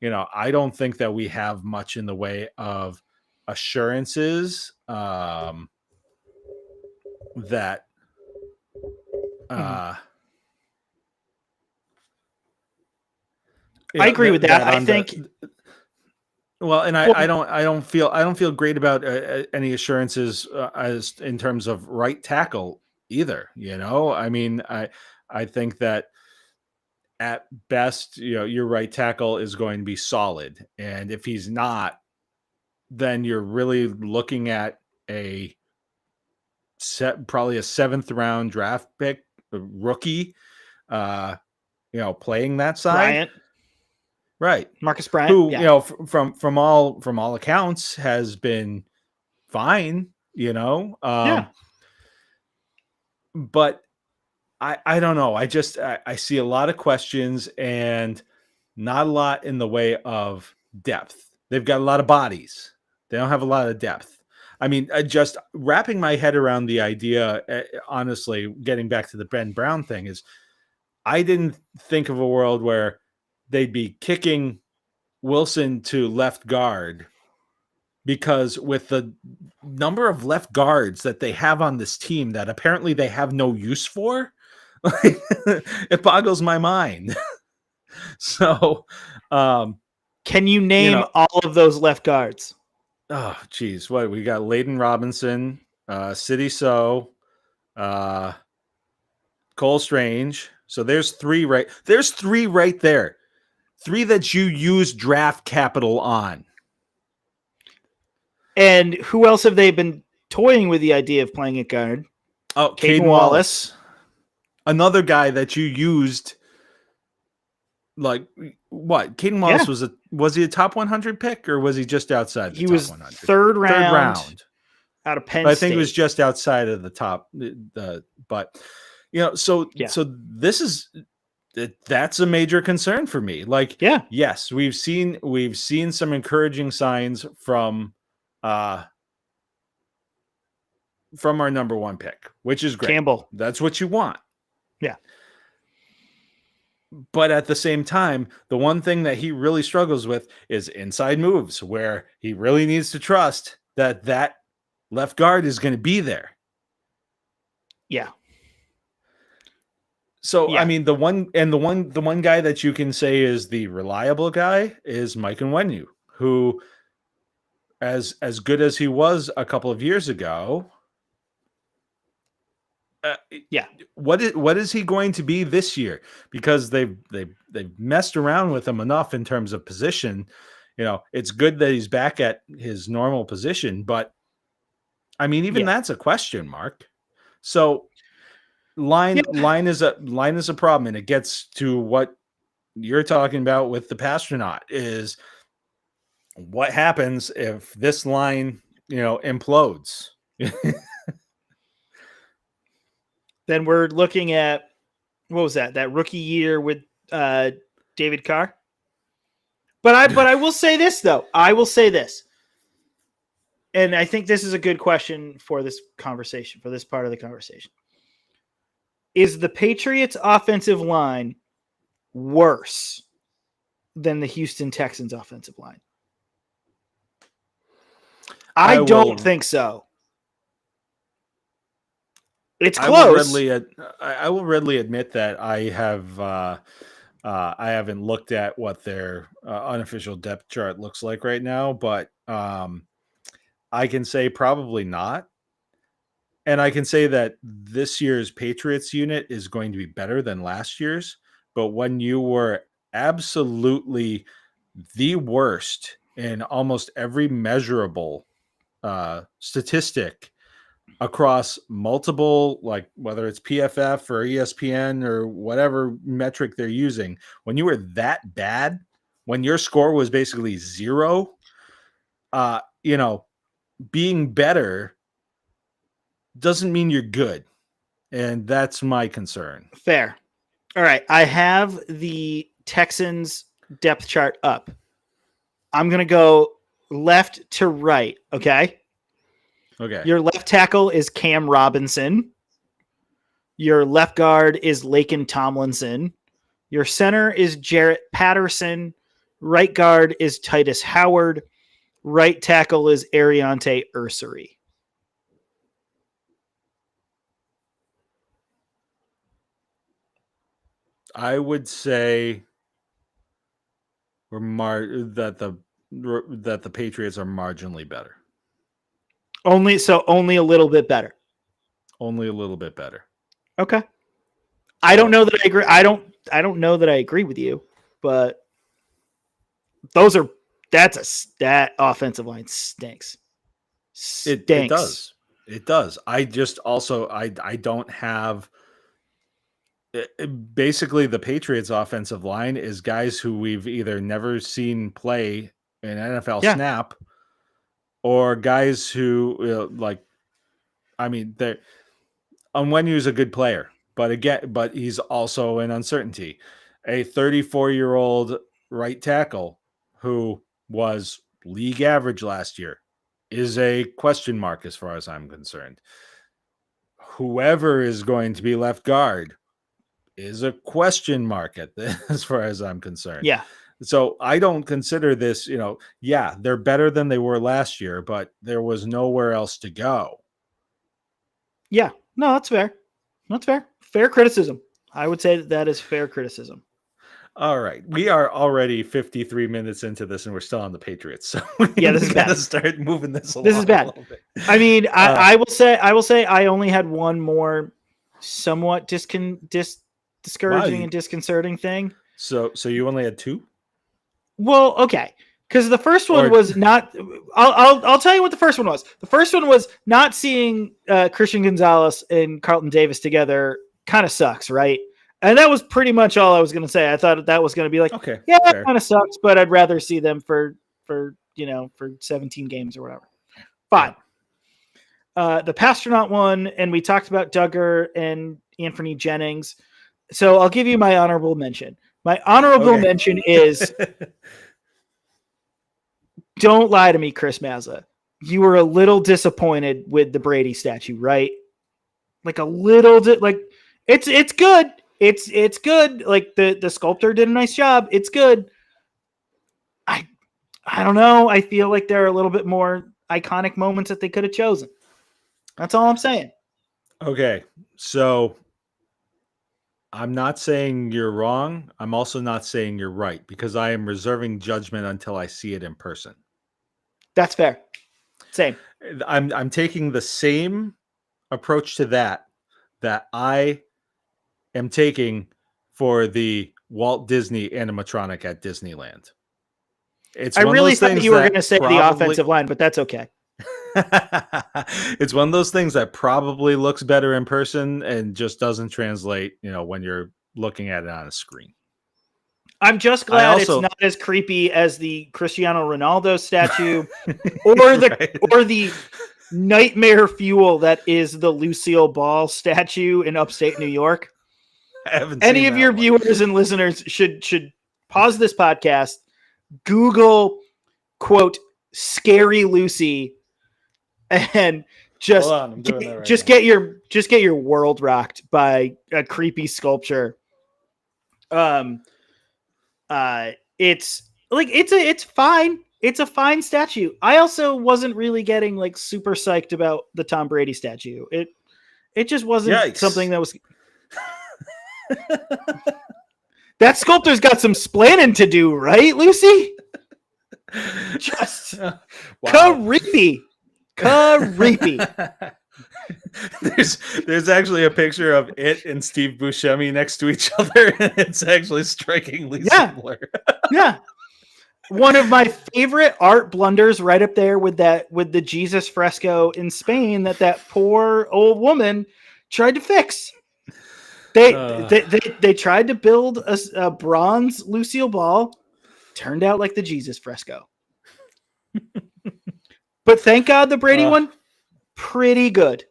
I don't think that we have much in the way of assurances that I agree with that. I think. I don't feel great about any assurances as in terms of right tackle either. I mean, I think that at best, your right tackle is going to be solid, and if he's not, then you're really looking at probably a 7th round draft pick, a rookie, playing that side. Bryant. Right. Marcus Bryant, who, from all accounts has been fine, but I don't know. I see a lot of questions and not a lot in the way of depth. They've got a lot of bodies. They don't have a lot of depth. I mean, just wrapping my head around the idea, honestly, getting back to the Ben Brown thing, is I didn't think of a world where they'd be kicking Wilson to left guard, because with the number of left guards that they have on this team that apparently they have no use for, it boggles my mind. So, can you name all of those left guards? Oh, geez. What we got? Layden Robinson, City Cole Strange. So there's 3 right. There's 3 right there. 3 that you use draft capital on. And who else have they been toying with the idea of playing at guard? Oh, Caden Wallace. Another guy that you used. Like what? Caden Wallace was he a top 100 pick, or was he just outside the top 100? He was third round out of Penn State. I think it was just outside of the top. So that's a major concern for me. Like, yes, we've seen some encouraging signs from our number 1 pick, which is great. Campbell. That's what you want. Yeah. But at the same time, the one thing that he really struggles with is inside moves, where he really needs to trust that left guard is going to be there. Yeah. So Yeah. I mean, the one guy that you can say is the reliable guy is Mike Onwenu, who, as good as he was a couple of years ago, Yeah. what is he going to be this year? Because they've messed around with him enough in terms of position. It's good that he's back at his normal position, but I mean, even Yeah. that's a question mark. So line is a problem, and it gets to what you're talking about with the Patronaut is what happens if this line, implodes. Then we're looking at, what was that rookie year with David Carr. But I will say this, though. I will say this. And I think this is a good question for this conversation, for this part of the conversation. Is the Patriots offensive line worse than the Houston Texans offensive line? I don't think so. It's close. I will readily admit that I haven't looked at what their unofficial depth chart looks like right now, but I can say probably not. And I can say that this year's Patriots unit is going to be better than last year's. But when you were absolutely the worst in almost every measurable statistic across multiple, like whether it's PFF or ESPN or whatever metric they're using, when you were that bad, when your score was basically zero, being better doesn't mean you're good. And that's my concern. Fair. All right. I have the Texans depth chart up. I'm going to go left to right. Okay. Okay. Your left tackle is Cam Robinson. Your left guard is Laken Tomlinson. Your center is Jarrett Patterson. Right guard is Titus Howard. Right tackle is Ariante Ursary. I would say that the Patriots are marginally better. Only a little bit better. Only a little bit better. Okay. I don't know that I agree. I don't know that I agree with you, but that offensive line stinks. It does. It does. I just also I don't have basically the Patriots offensive line is guys who we've either never seen play an NFL snap or guys who I mean, Onwenu is a good player, but he's also an uncertainty. A 34-year-old right tackle who was league average last year is a question mark as far as I'm concerned. Whoever is going to be left guard is a question mark as far as I'm concerned. Yeah. So I don't consider this, they're better than they were last year, but there was nowhere else to go. Yeah. No, that's fair. That's fair. Fair criticism. I would say that is fair criticism. All right. We are already 53 minutes into this and we're still on the Patriots. So this is bad. Start moving this along. This is bad. I mean, I will say I only had one more somewhat discouraging and disconcerting thing. So you only had two? Well, okay. Because the first one was not. I'll tell you what the first one was. The first one was not seeing Christian Gonzalez and Carlton Davis together kind of sucks, right? And that was pretty much all I was going to say. I thought that was going to be like, okay, yeah, that kind of sucks, but I'd rather see them for 17 games or whatever. Fine. The Patronaut one, and we talked about Duggar and Anthony Jennings. So I'll give you my honorable mention. My honorable mention is, don't lie to me, Chris Mazza. You were a little disappointed with the Brady statue, right? Like a little bit, like it's good. It's good. Like the sculptor did a nice job. It's good. I don't know. I feel like there are a little bit more iconic moments that they could have chosen. That's all I'm saying. Okay, so I'm not saying you're wrong. I'm also not saying you're right because I am reserving judgment until I see it in person. That's fair. Same. I'm taking the same approach to that I am taking for the Walt Disney animatronic at Disneyland. It's I one of really those thought things you were going that to say the probably offensive line, but that's okay. it's one of those things that probably looks better in person and just doesn't translate, when you're looking at it on a screen. I'm just I glad it's also not as creepy as the Cristiano Ronaldo statue or the right. or the nightmare fuel that is the Lucille Ball statue in upstate New York. I haven't Any seen of that your one. viewers and listeners should pause this podcast, Google quote scary Lucy, and Hold just on, I'm doing that right just now. get your world rocked by a creepy sculpture. It's like it's fine. It's a fine statue. I also wasn't really getting like super psyched about the Tom Brady statue. It just wasn't something Yikes. that was. That sculptor's got some splaining to do, right, Lucy? Just Wow. creepy. There's actually a picture of it and Steve Buscemi next to each other, and it's actually strikingly similar. Yeah. One of my favorite art blunders right up there with the Jesus fresco in Spain that poor old woman tried to fix. They tried to build a bronze Lucille Ball, turned out like the Jesus fresco. But thank God the Brady one, pretty good.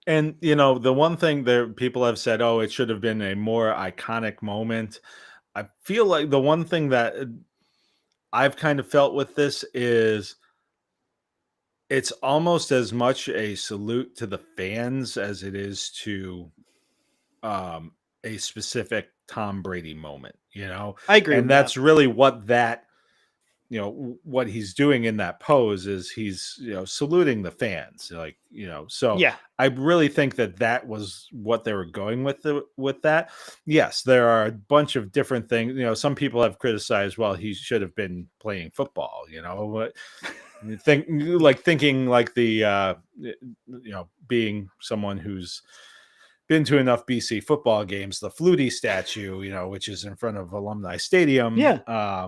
And the one thing that people have said, oh, it should have been a more iconic moment. I feel like the one thing that I've kind of felt with this is it's almost as much a salute to the fans as it is to a specific Tom Brady moment, I agree and with that. that's really what what he's doing in that pose is he's saluting the fans, like so Yeah. I really think that was what they were going with that. Yes, there are a bunch of different things. Some people have criticized, well, he should have been playing football, but thinking like the being someone who's been to enough BC football games, the Flutie statue, which is in front of Alumni Stadium. Yeah.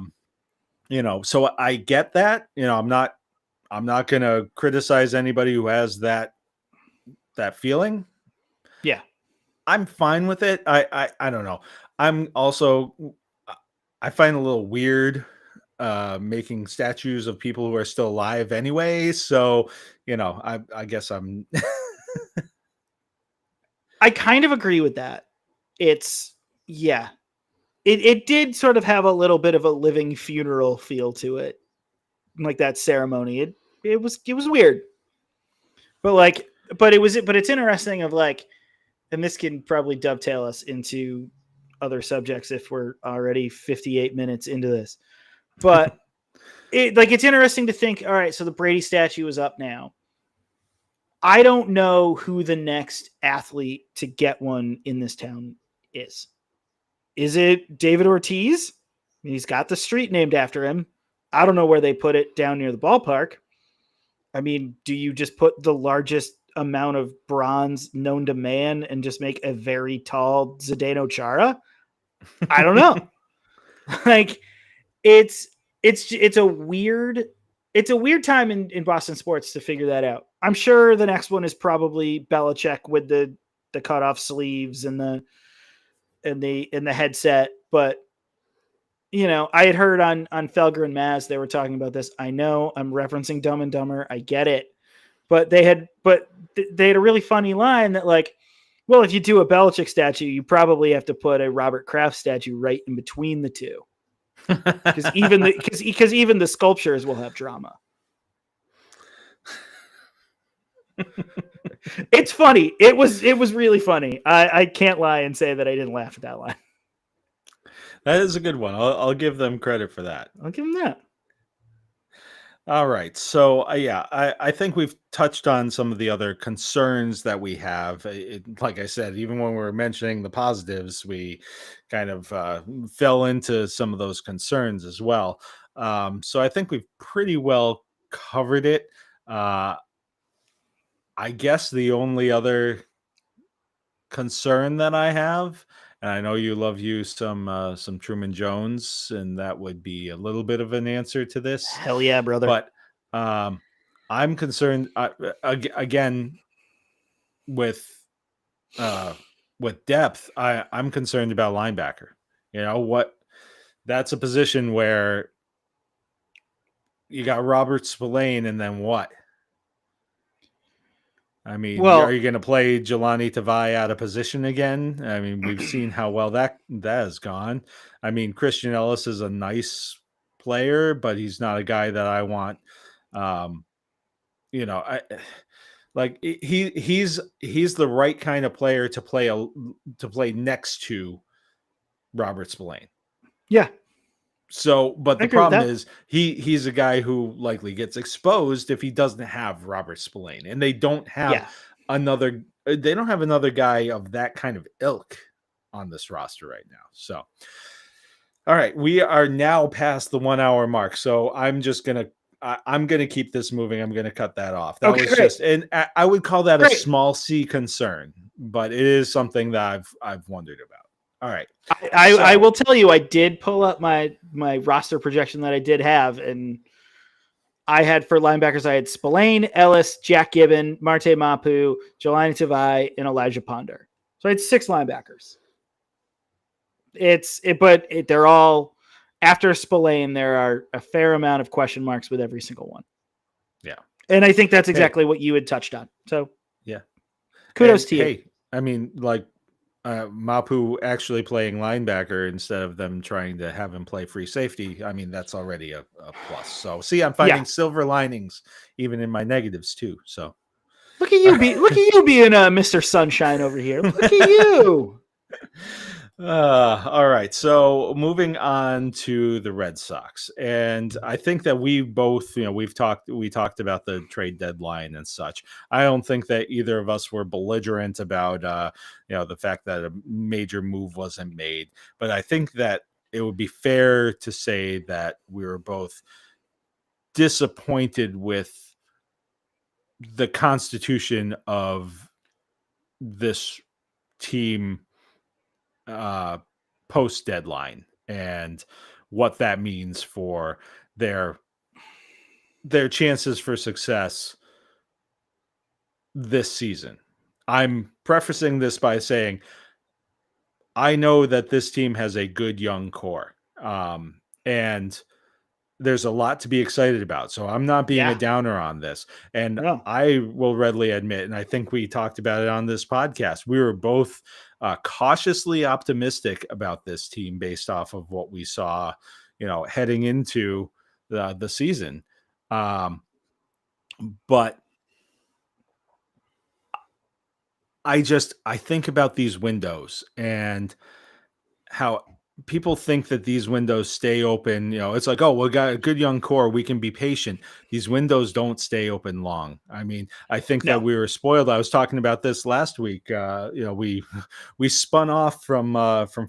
So I get that. I'm not going to criticize anybody who has that feeling. Yeah. I'm fine with it. I don't know. I'm also, I find it a little weird making statues of people who are still alive anyway. So, I guess I'm I kind of agree with that. Yeah. It did sort of have a little bit of a living funeral feel to it. Like that ceremony. It was weird. But it's interesting of like, and this can probably dovetail us into other subjects if we're already 58 minutes into this. But it's interesting to think, all right, so the Brady statue is up now. I don't know who the next athlete to get one in this town is. Is it David Ortiz? He's got the street named after him. I don't know where they put it down near the ballpark. I mean, do you just put the largest amount of bronze known to man and just make a very tall Zdeno Chara? I don't know. Like it's a weird time in Boston sports to figure that out. I'm sure the next one is probably Belichick with the cut off sleeves and the headset. But I had heard on Felger and Maz, they were talking about this. I know I'm referencing Dumb and Dumber. I get it. But they had a really funny line that like, well, if you do a Belichick statue, you probably have to put a Robert Kraft statue right in between the two. Because even the sculptures will have drama. It's funny. It was really funny. I can't lie and say that I didn't laugh at that line. That is a good one. I'll give them credit for that. I'll give them that. All right. So, yeah, I think we've touched on some of the other concerns that we have. Like I said, even when we were mentioning the positives, we kind of fell into some of those concerns as well. So, I think we've pretty well covered it. Uh, I guess the only other concern that I have, and I know you love you some Truman Jones, and that would be a little bit of an answer to this. Hell yeah, brother. But um, I'm concerned again with uh, with depth. I'm concerned about linebacker. You know what? That's a position where you got Robert Spillane, and then what? I mean, are Well, you going to play Jelani Tavai out of position again? I mean, we've seen how well that has gone. I mean, Christian Ellis is a nice player, but he's not a guy that I want. Um, I like he's the right kind of player to play next to Robert Spillane. yeah, So, but I the agree with problem that. is he's a guy who likely gets exposed if he doesn't have Robert Spillane, and they don't have Yeah. another guy of that kind of ilk on this roster right now. So, all right, we are now past the 1 hour mark. So I'm gonna keep this moving. I'm gonna cut that off. That Okay, was great. just, and I would call that a Great. small C concern, but it is something that I've wondered about. All right, I so will tell you, I did pull up my roster projection that I did have, and I had for linebackers, I had Spillane, Ellis, Jack Gibbon, Marte Mapu, Jelani Tavai, and Elijah Ponder. So I had 6 linebackers. They're all after Spillane. There are a fair amount of question marks with every single one. yeah, And I think that's hey, exactly what you had touched on. So yeah. kudos And to you. hey, I mean, like Mapu actually playing linebacker instead of them trying to have him play free safety. I mean, that's already a plus. So, see, I'm Yeah. finding silver linings even in my negatives too. So, Look at you look at you being Mr. Sunshine over here. Look at you. all right. So moving on to the Red Sox, and I think that we both, we talked about the trade deadline and such. I don't think that either of us were belligerent about, the fact that a major move wasn't made. But I think that it would be fair to say that we were both disappointed with the constitution of this team uh, post deadline and what that means for their their chances for success this season. I'm prefacing this by saying I know that this team has a good young core, and there's a lot to be excited about. So I'm not being a Yeah. downer on this. And No. I will readily admit, and I think we talked about it on this podcast, we were both cautiously optimistic about this team based off of what we saw, heading into the season. Um, but I think about these windows and how people think that these windows stay open. It's like, oh, we got a good young core. We can be patient. These windows don't stay open long. I mean, I think that No. we were spoiled. I was talking about this last week. We we spun off from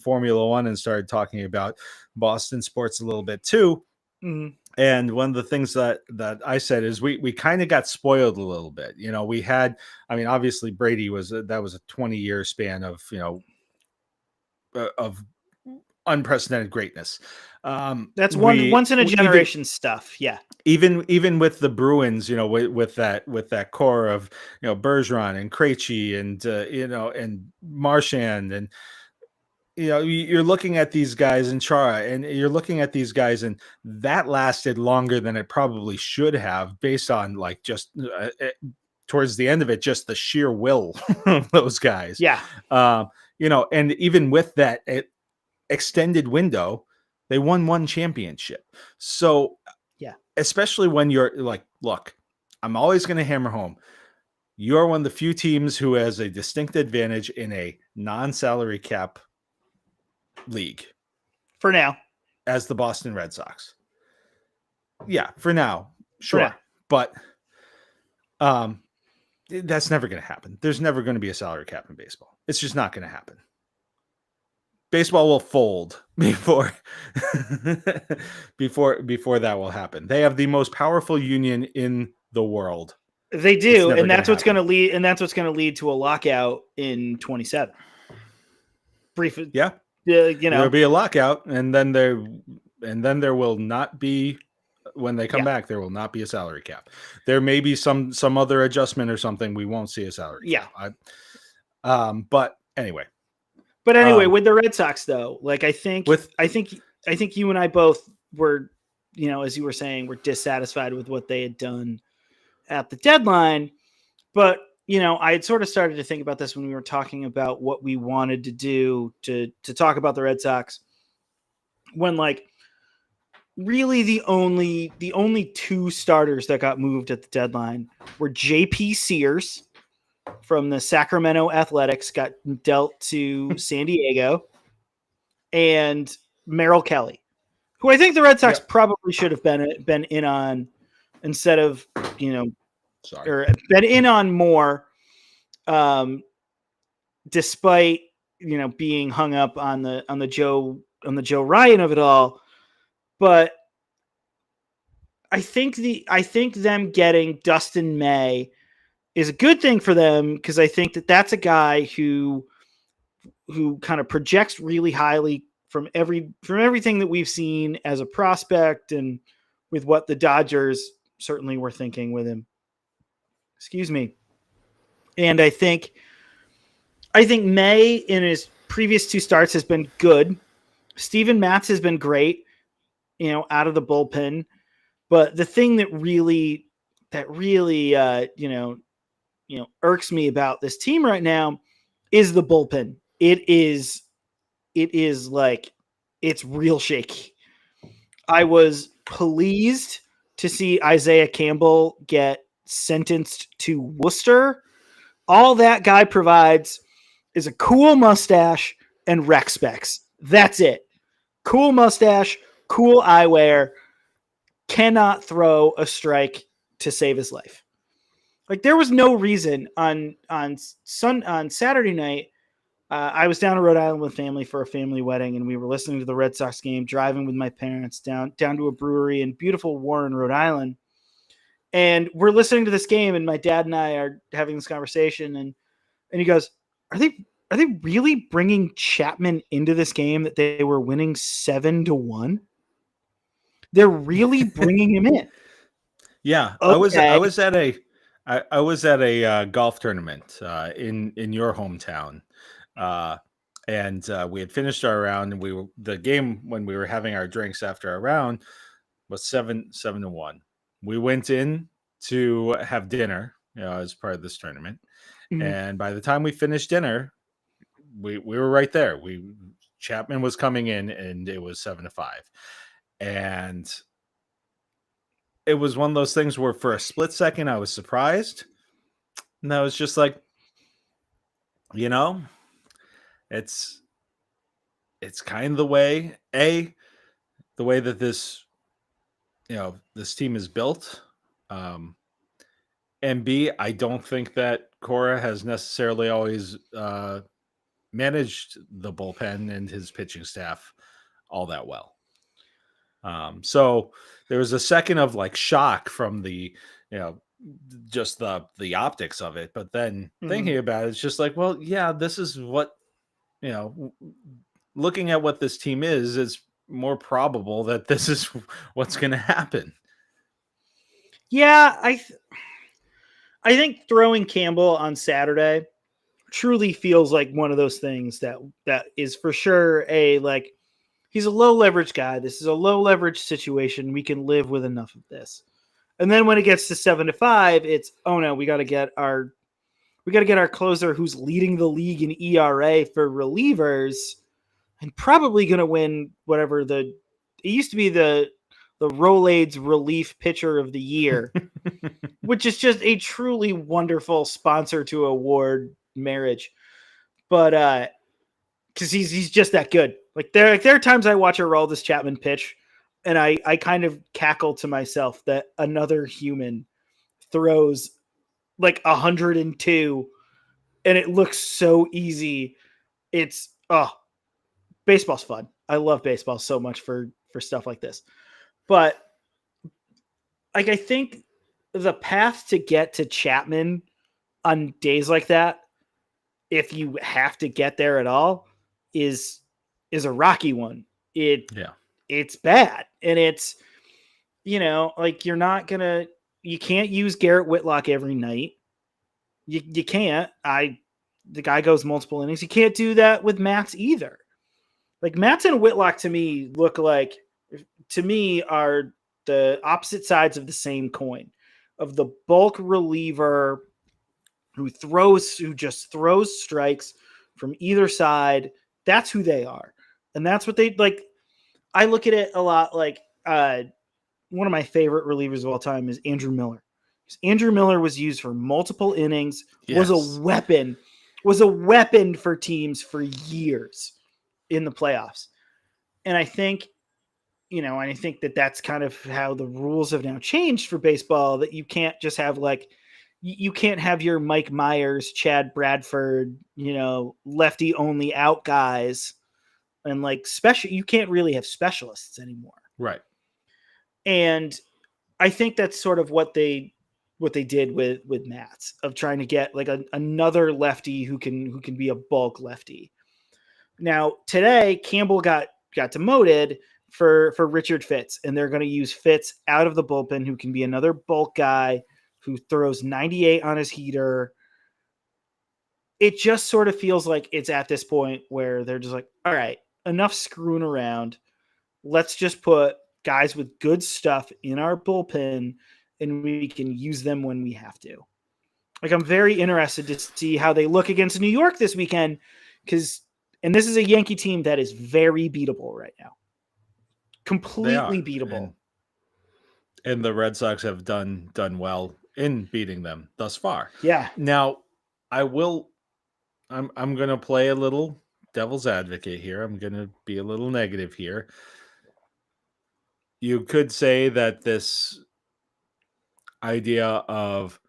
Formula One and started talking about Boston sports a little bit too. Mm, And one of the things that I said is we kind of got spoiled a little bit. We had, I mean, obviously Brady that was a 20-year span of, of unprecedented greatness. that's We once in a even generation stuff. Yeah. even with the Bruins, with that core of Bergeron and Krejci and and Marchand, and you're looking at these guys in Chara, and you're looking at these guys, and that lasted longer than it probably should have, based on like just towards the end of it, just the sheer will of those guys. Yeah. And even with that extended window, they won one championship. So, Yeah. especially when you're like, look, I'm always going to hammer home. You're one of the few teams who has a distinct advantage in a non-salary cap league For now. as the Boston Red Sox. Yeah, for now. Sure. Yeah. But that's never going to happen. There's never going to be a salary cap in baseball. It's just not going to happen. Baseball will fold before before that will happen. They have the most powerful union in the world. They do, and that's what's going to lead. And that's what's going to lead to a lockout in 27. Brief, yeah. There'll be a lockout, and then there will not be. When they come back, there will not be a salary cap. There may be some other adjustment or something. We won't see a salary cap. But anyway. But anyway, with the Red Sox, though, like I think you and I both were, as you were saying, were dissatisfied with what they had done at the deadline. But, I had sort of started to think about this when we were talking about what we wanted to do to talk about the Red Sox. When really the only two starters that got moved at the deadline were J.P. Sears from the Sacramento Athletics, got dealt to San Diego, and Merrill Kelly, who I think the Red Sox probably should have been in on instead of, or been in on more, despite, being hung up on the Joe Ryan of it all. But I think them getting Dustin May is a good thing for them, because I think that's a guy who kind of projects really highly from everything that we've seen as a prospect, and with what the Dodgers certainly were thinking with him. Excuse me. And I think May in his previous two starts has been good. Steven Matz has been great, out of the bullpen. But the thing that really irks me about this team right now is the bullpen. It is like, it's real shaky. I was pleased to see Isaiah Campbell get sentenced to Worcester. All that guy provides is a cool mustache and rec specs. That's it. Cool mustache, cool eyewear, cannot throw a strike to save his life. Like, there was no reason on Saturday night. I was down in Rhode Island with family for a family wedding, and we were listening to the Red Sox game, driving with my parents down to a brewery in beautiful Warren, Rhode Island. And we're listening to this game, and my dad and I are having this conversation, and he goes, are they really bringing Chapman into this game that they were winning 7-1? They're really bringing him in. Yeah. Okay. I was at a golf tournament in your hometown. And we had finished our round, and the game when we were having our drinks after our round was 7-1. We went in to have dinner, as part of this tournament. Mm-hmm. And by the time we finished dinner, we were right there. Chapman was coming in, and it was 7-5. And it was one of those things where for a split second I was surprised. And I was just like, it's kind of the way that this, this team is built. And B, I don't think that Cora has necessarily always managed the bullpen and his pitching staff all that well. So there was a second of shock from the, just the optics of it. But then thinking about it, it's just like, well, yeah, this is what, looking at what this team is, it's more probable that this is what's going to happen. Yeah, I think throwing Campbell on Saturday truly feels like one of those things that is for sure he's a low leverage guy. This is a low leverage situation. We can live with enough of this. And then when it gets to 7-5, it's, oh no, we got to get our closer who's leading the league in ERA for relievers and probably going to win whatever it used to be the Rolaids Relief Pitcher of the Year, which is just a truly wonderful sponsor to award marriage. But because he's just that good. There are times I watch Aroldis Chapman pitch, And I kind of cackle to myself that another human throws like 102 and it looks so easy. It's baseball's fun. I love baseball so much for stuff like this. But like I think the path to get to Chapman on days like that, if you have to get there at all, is a rocky one. It's bad. And it's, like you can't use Garrett Whitlock every night. You can't. The guy goes multiple innings. You can't do that with Matz either. Like Matz and Whitlock to me are the opposite sides of the same coin, of the bulk reliever who just throws strikes from either side. That's who they are. And that's what they like. I look at it a lot like one of my favorite relievers of all time is Andrew Miller. Andrew Miller was used for multiple innings, was a weapon for teams for years in the playoffs. And I think, I think that that's kind of how the rules have now changed for baseball, that you can't just have you can't have your Mike Myers, Chad Bradford, lefty only out guys and you can't really have specialists anymore. Right. And I think that's sort of what they did with Matz, of trying to get another lefty who can be a bulk lefty. Now today Campbell got demoted for Richard Fitz, and they're going to use Fitz out of the bullpen, who can be another bulk guy who throws 98 on his heater. It just sort of feels like it's at this point where they're just like, all right, enough screwing around. Let's just put guys with good stuff in our bullpen and we can use them when we have to. I'm very interested to see how they look against New York this weekend, and this is a Yankee team that is very beatable right now. Completely beatable. And the Red Sox have done well in beating them thus far. Yeah. Now, I'm going to play a little devil's advocate here. I'm going to be a little negative here. You could say that this idea of,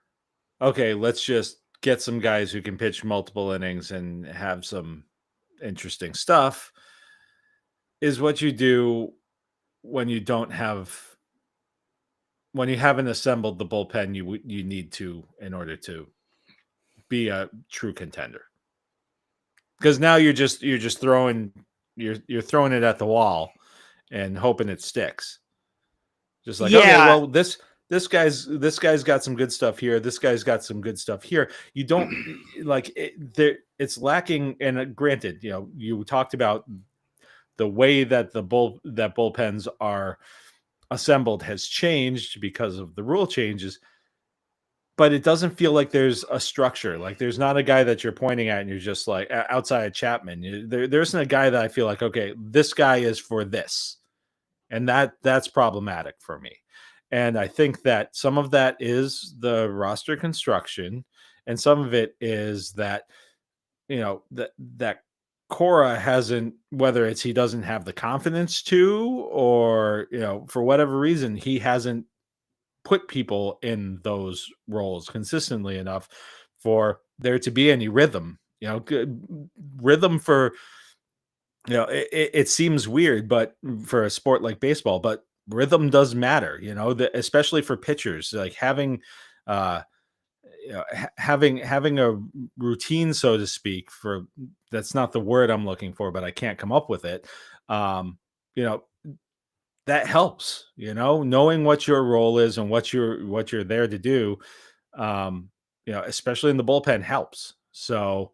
okay, let's just get some guys who can pitch multiple innings and have some interesting stuff, is what you do when you haven't assembled the bullpen you need to, in order to be a true contender. Because now you're throwing it at the wall and hoping it sticks. Just like, okay, well, this guy's got some good stuff here. This guy's got some good stuff here. You don't it's lacking. And granted, you talked about the way that that bullpens are assembled has changed because of the rule changes, but it doesn't feel like there's a structure. Like there's not a guy that you're pointing at and you're just like, outside of Chapman, there isn't a guy that I feel like, okay, this guy is for this. And that's problematic for me. And I think that some of that is the roster construction, and some of it is that, that Cora hasn't, whether it's he doesn't have the confidence to, or, for whatever reason, he hasn't put people in those roles consistently enough for there to be any rhythm, rhythm for, it seems weird, but for a sport like baseball, but rhythm does matter, especially for pitchers, like having a routine, so to speak, for, that's not the word I'm looking for, but I can't come up with it. That helps, knowing what your role is and what you're there to do, especially in the bullpen, helps. So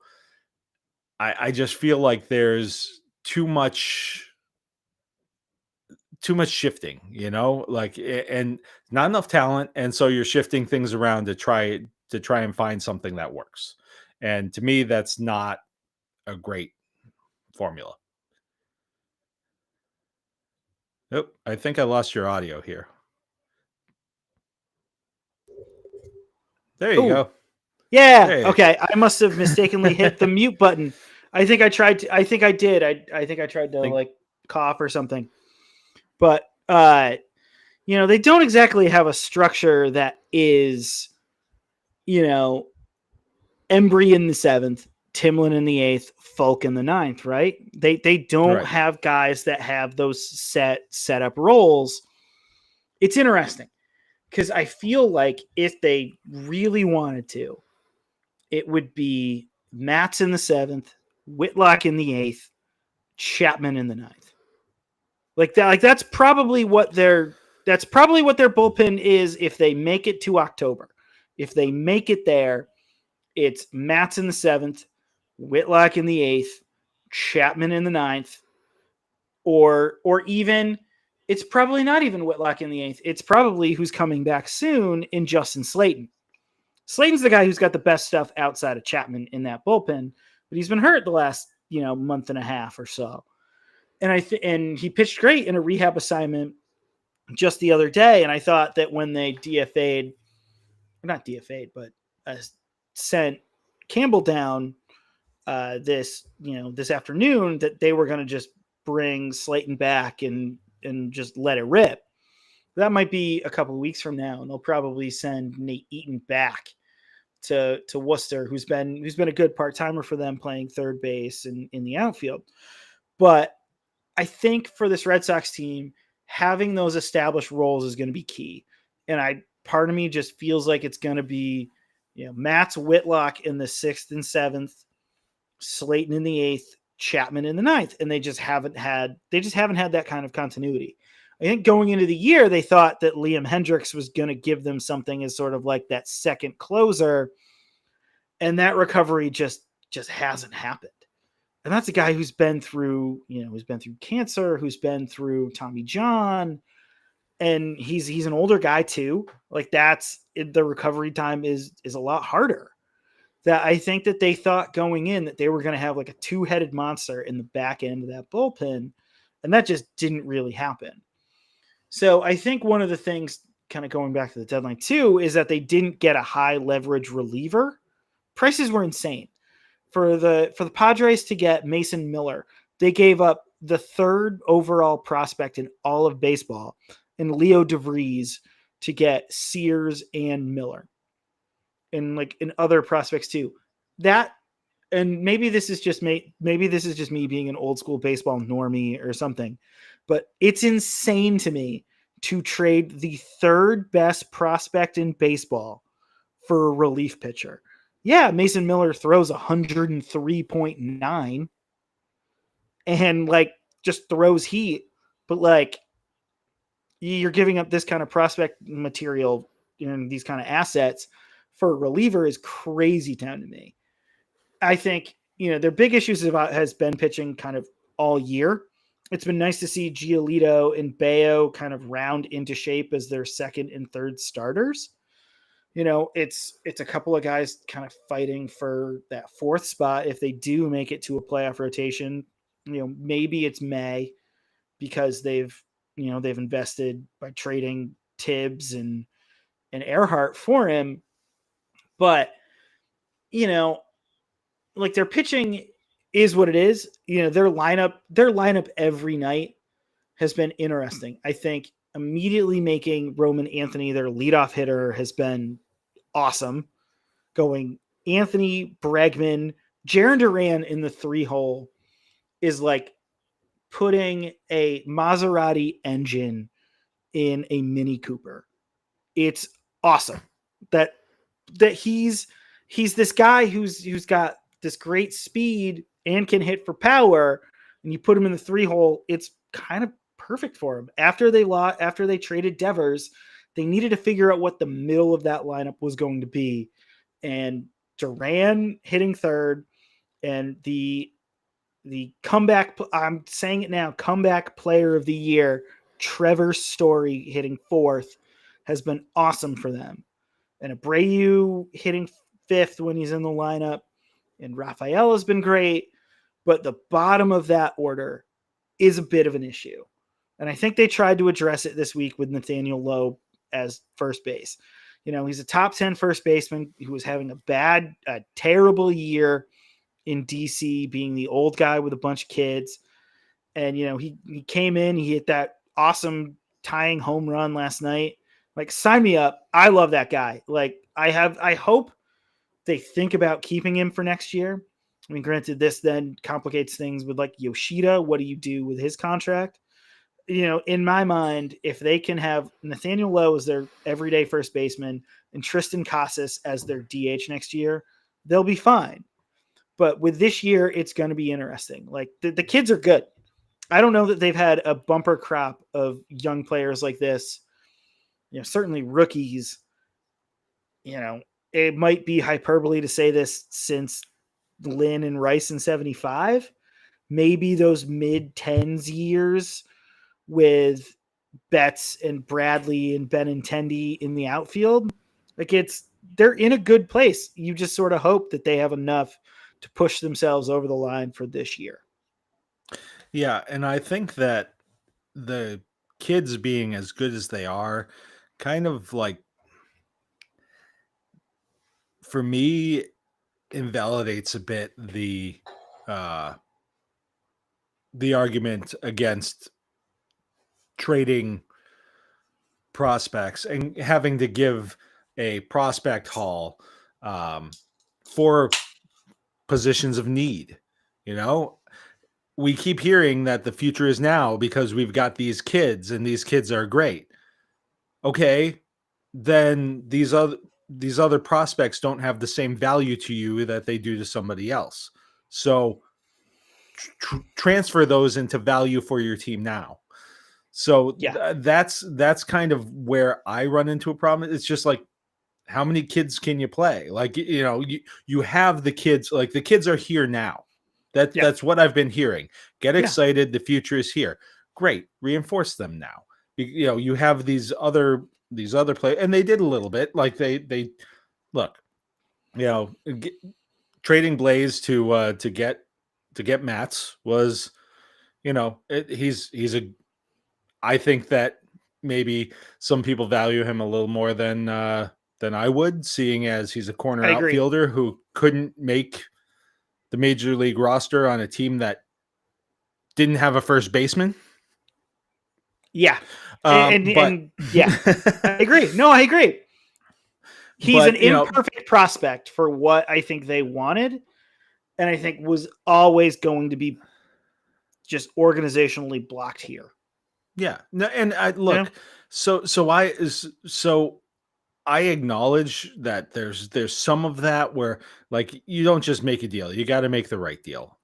I just feel like there's too much shifting, and not enough talent. And so you're shifting things around to try and find something that works. And to me, that's not a great formula. Oh, I think I lost your audio here. There you go. Yeah. Hey. Okay. I must have mistakenly hit the mute button. I think I tried to, cough or something. But They don't exactly have a structure that is, Embry in the 7th, Timlin in the 8th, Folk in the 9th, right? They don't have guys that have those set up roles. It's interesting because I feel like if they really wanted to, it would be Matz in the 7th, Whitlock in the 8th, Chapman in the 9th. Like that, that's probably what their bullpen is if they make it to October. If they make it there, it's Matz in the 7th, Whitlock in the 8th, Chapman in the 9th, or even it's probably not even Whitlock in the 8th. It's probably who's coming back soon in Justin Slayton. Slayton's the guy who's got the best stuff outside of Chapman in that bullpen, but he's been hurt the last month and a half or so. And he pitched great in a rehab assignment just the other day. And I thought that when they sent Campbell down this afternoon, that they were going to just bring Slayton back and just let it rip. That might be a couple of weeks from now, and they'll probably send Nate Eaton back to Worcester, who's been a good part-timer for them playing third base and in the outfield. But I think for this Red Sox team, having those established roles is going to be key. And part of me just feels like it's going to be, Matt's Whitlock in the 6th and 7th, Slayton in the 8th, Chapman in the 9th. And they just haven't had that kind of continuity. I think going into the year, they thought that Liam Hendricks was going to give them something as sort of like that second closer. And that recovery just hasn't happened. And that's a guy who's been through cancer, who's been through Tommy John, and he's an older guy too. Like the recovery time is a lot harder. That I think that they thought going in that they were going to have like a two-headed monster in the back end of that bullpen, and that just didn't really happen. So I think one of the things, kind of going back to the deadline too, is that they didn't get a high leverage reliever. Prices were insane. For the Padres to get Mason Miller, they gave up the 3rd overall prospect in all of baseball, and Leo DeVries to get Sears and Miller, and in other prospects too. And maybe this is just me being an old school baseball normie or something, but it's insane to me to trade the 3rd best prospect in baseball for a relief pitcher. Yeah, Mason Miller throws 103.9 and just throws heat, but you're giving up this kind of prospect material, these kind of assets for a reliever is crazy town to me. I think, their big issues has been pitching kind of all year. It's been nice to see Giolito and Bayo kind of round into shape as their 2nd and 3rd starters. It's a couple of guys kind of fighting for that 4th spot. If they do make it to a playoff rotation, maybe it's May because they've invested by trading Tibbs and Earhart for him. But, their pitching is what it is. Their lineup every night has been interesting. I think immediately making Roman Anthony their leadoff hitter has been awesome. Going Anthony, Bregman, Jarren Duran in the 3-hole is like putting a Maserati engine in a Mini Cooper. It's awesome that he's this guy who's got this great speed and can hit for power, and you put him in the 3-hole, it's kind of perfect for him. After they traded Devers, they needed to figure out what the middle of that lineup was going to be. And Duran hitting 3rd, and the comeback, I'm saying it now, comeback player of the year, Trevor Story hitting 4th has been awesome for them. And Abreu hitting 5th when he's in the lineup, and Rafael has been great, but the bottom of that order is a bit of an issue. And I think they tried to address it this week with Nathaniel Lowe as first base. He's a top 10 first baseman who was having a terrible year in DC, being the old guy with a bunch of kids. And, he came in, he hit that awesome tying home run last night. Like, sign me up. I love that guy. Like, I hope they think about keeping him for next year. I mean, granted, this then complicates things with like Yoshida. What do you do with his contract? In my mind, if they can have Nathaniel Lowe as their everyday first baseman and Tristan Casas as their DH next year, they'll be fine. But with this year, it's going to be interesting. Like, the kids are good. I don't know that they've had a bumper crop of young players like this. Certainly rookies. It might be hyperbole to say this since Lynn and Rice in 75. Maybe those mid-10s years with Betts and Bradley and Benintendi in the outfield. Like, they're in a good place. You just sort of hope that they have enough to push themselves over the line for this year. Yeah, and I think that the kids being as good as they are kind of like, for me, invalidates a bit the argument against trading prospects and having to give a prospect haul for positions of need. We keep hearing that the future is now because we've got these kids and these kids are great. Okay, then these other prospects don't have the same value to you that they do to somebody else. So transfer those into value for your team now. So that's kind of where I run into a problem. It's just like, how many kids can you play? Like, you have the kids, like the kids are here now. That's what I've been hearing. Get excited. The future is here. Great. Reinforce them now. You have these other players, and they did a little bit. Like they look, trading Blaze to get Mats was, he's a. I think that maybe some people value him a little more than I would, seeing as he's a corner outfielder who couldn't make the major league roster on a team that didn't have a first baseman. Yeah. And yeah, I agree. No, I agree. He's an imperfect prospect for what I think they wanted. And I think was always going to be just organizationally blocked here. Yeah. No, and I look, so I acknowledge that there's some of that where, like, you don't just make a deal, you got to make the right deal,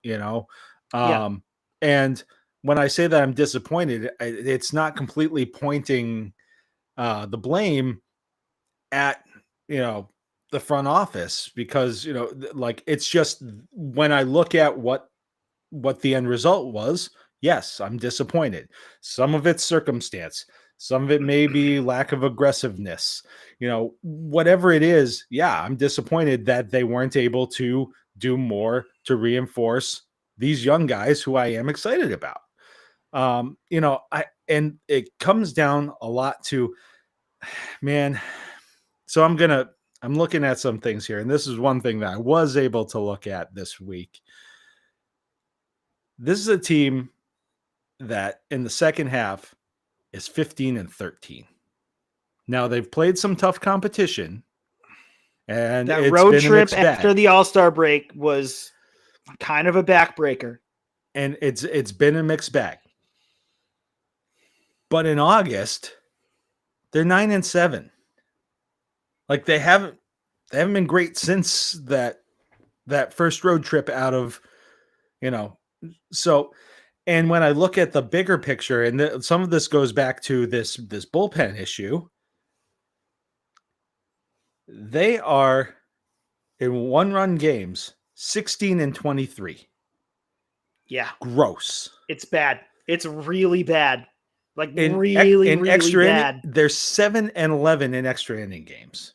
and when I say that I'm disappointed, it's not completely pointing the blame at the front office, because like, it's just when I look at what the end result was, yes, I'm disappointed. Some of it's circumstance, some of it may be lack of aggressiveness, whatever it is. Yeah, I'm disappointed that they weren't able to do more to reinforce these young guys who I am excited about. And it comes down a lot to, man. So I'm looking at some things here, and this is one thing that I was able to look at this week. This is a team that in the second half is 15-13. Now, they've played some tough competition, and that road trip after the All-Star break was kind of a backbreaker. And it's been a mixed bag. But in August, they're 9-7. Like, they haven't been great since that first road trip out of, so. And when I look at the bigger picture, and some of this goes back to this bullpen issue, they are in one-run games 16-23. Yeah, gross. It's bad. It's really bad. Like, really extra bad. They're 7-11 in extra inning games.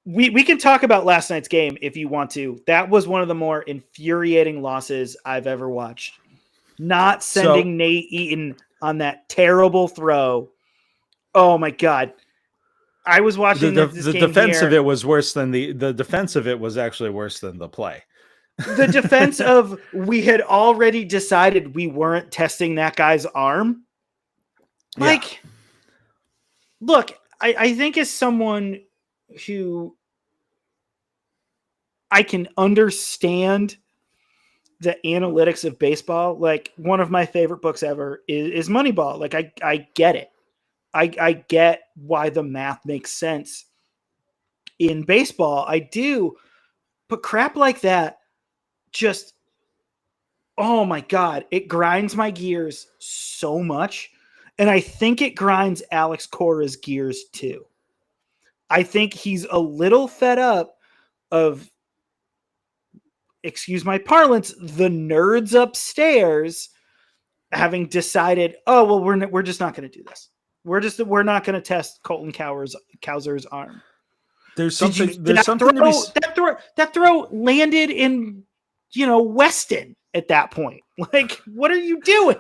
We can talk about last night's game if you want to. That was one of the more infuriating losses I've ever watched. Not sending Nate Eaton on that terrible throw. Oh my God. I was watching the game defense here. Of it was worse than the defense of it was actually worse than the play. The defense of, we had already decided we weren't testing that guy's arm. Like, look, I think as someone who I can understand the analytics of baseball, like one of my favorite books ever is Moneyball. Like I get it. I get why the math makes sense in baseball. I do, but crap like that just, oh my God, it grinds my gears so much. And I think it grinds Alex Cora's gears too. I think he's a little fed up of, excuse my parlance, the nerds upstairs having decided, oh well, we're just not going to do this. We're not going to test Colton Cowser's arm. There's something That throw landed in, Weston at that point. Like, what are you doing?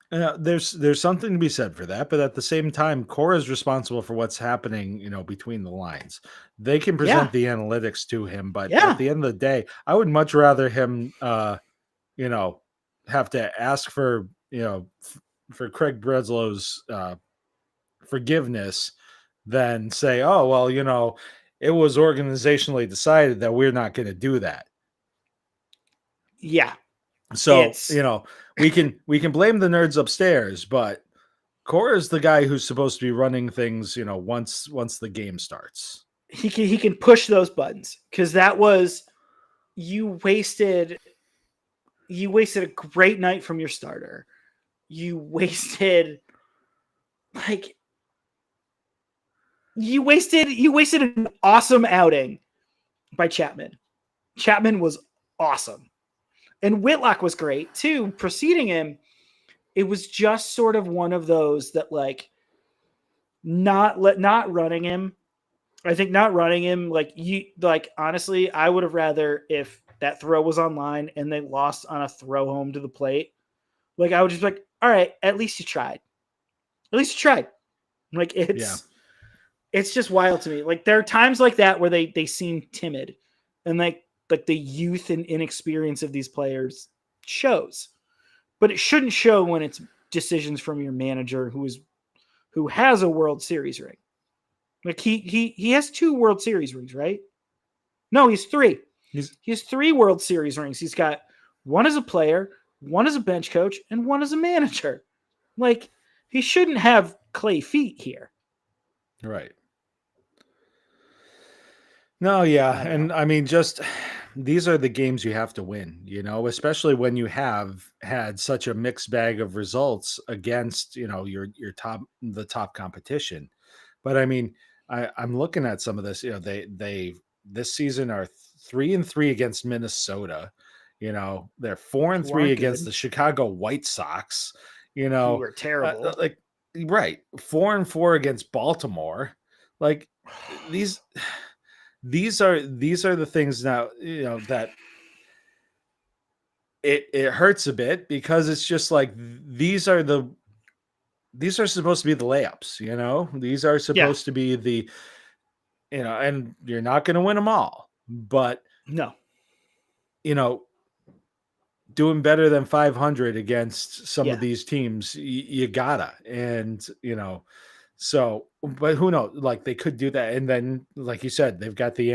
There's something to be said for that, but at the same time, Cora is responsible for what's happening, between the lines. They can present the analytics to him, but at the end of the day, I would much rather him, have to ask for, for Craig Breslow's forgiveness than say, oh well, it was organizationally decided that we're not going to do that. Yeah. So, we can blame the nerds upstairs, but Cora is the guy who's supposed to be running things, once the game starts. He can push those buttons, because that was, you wasted a great night from your starter. You wasted an awesome outing by Chapman. Chapman was awesome. And Whitlock was great too. Preceding him, it was just sort of one of those that, like, not running him. I think not running him, honestly, I would have rather if that throw was online and they lost on a throw home to the plate. Like, I would just be like, all right, at least you tried. At least you tried. Like, it's just wild to me. Like, there are times like that where they seem timid, and like the youth and inexperience of these players shows, but it shouldn't show when it's decisions from your manager who has a World Series ring. Like, he has 2 World Series rings, right? No, he's 3. He has 3 World Series rings. He's got one as a player, one as a bench coach, and one as a manager. Like, he shouldn't have clay feet here. Right. No, yeah. And I mean, just these are the games you have to win, especially when you have had such a mixed bag of results against, the top competition. But I mean, I'm looking at some of this, they this season are 3-3 against Minnesota. They're 4-3 against the Chicago White Sox, who were terrible. Right. 4-4 against Baltimore. Like, these are the things now, that it hurts a bit, because it's just like, these are supposed to be the layups, these are supposed to be the, and you're not going to win them all, but no, doing better than 500 against some of these teams, you gotta, and, so, but who knows? Like, they could do that, and then, like you said, they've got the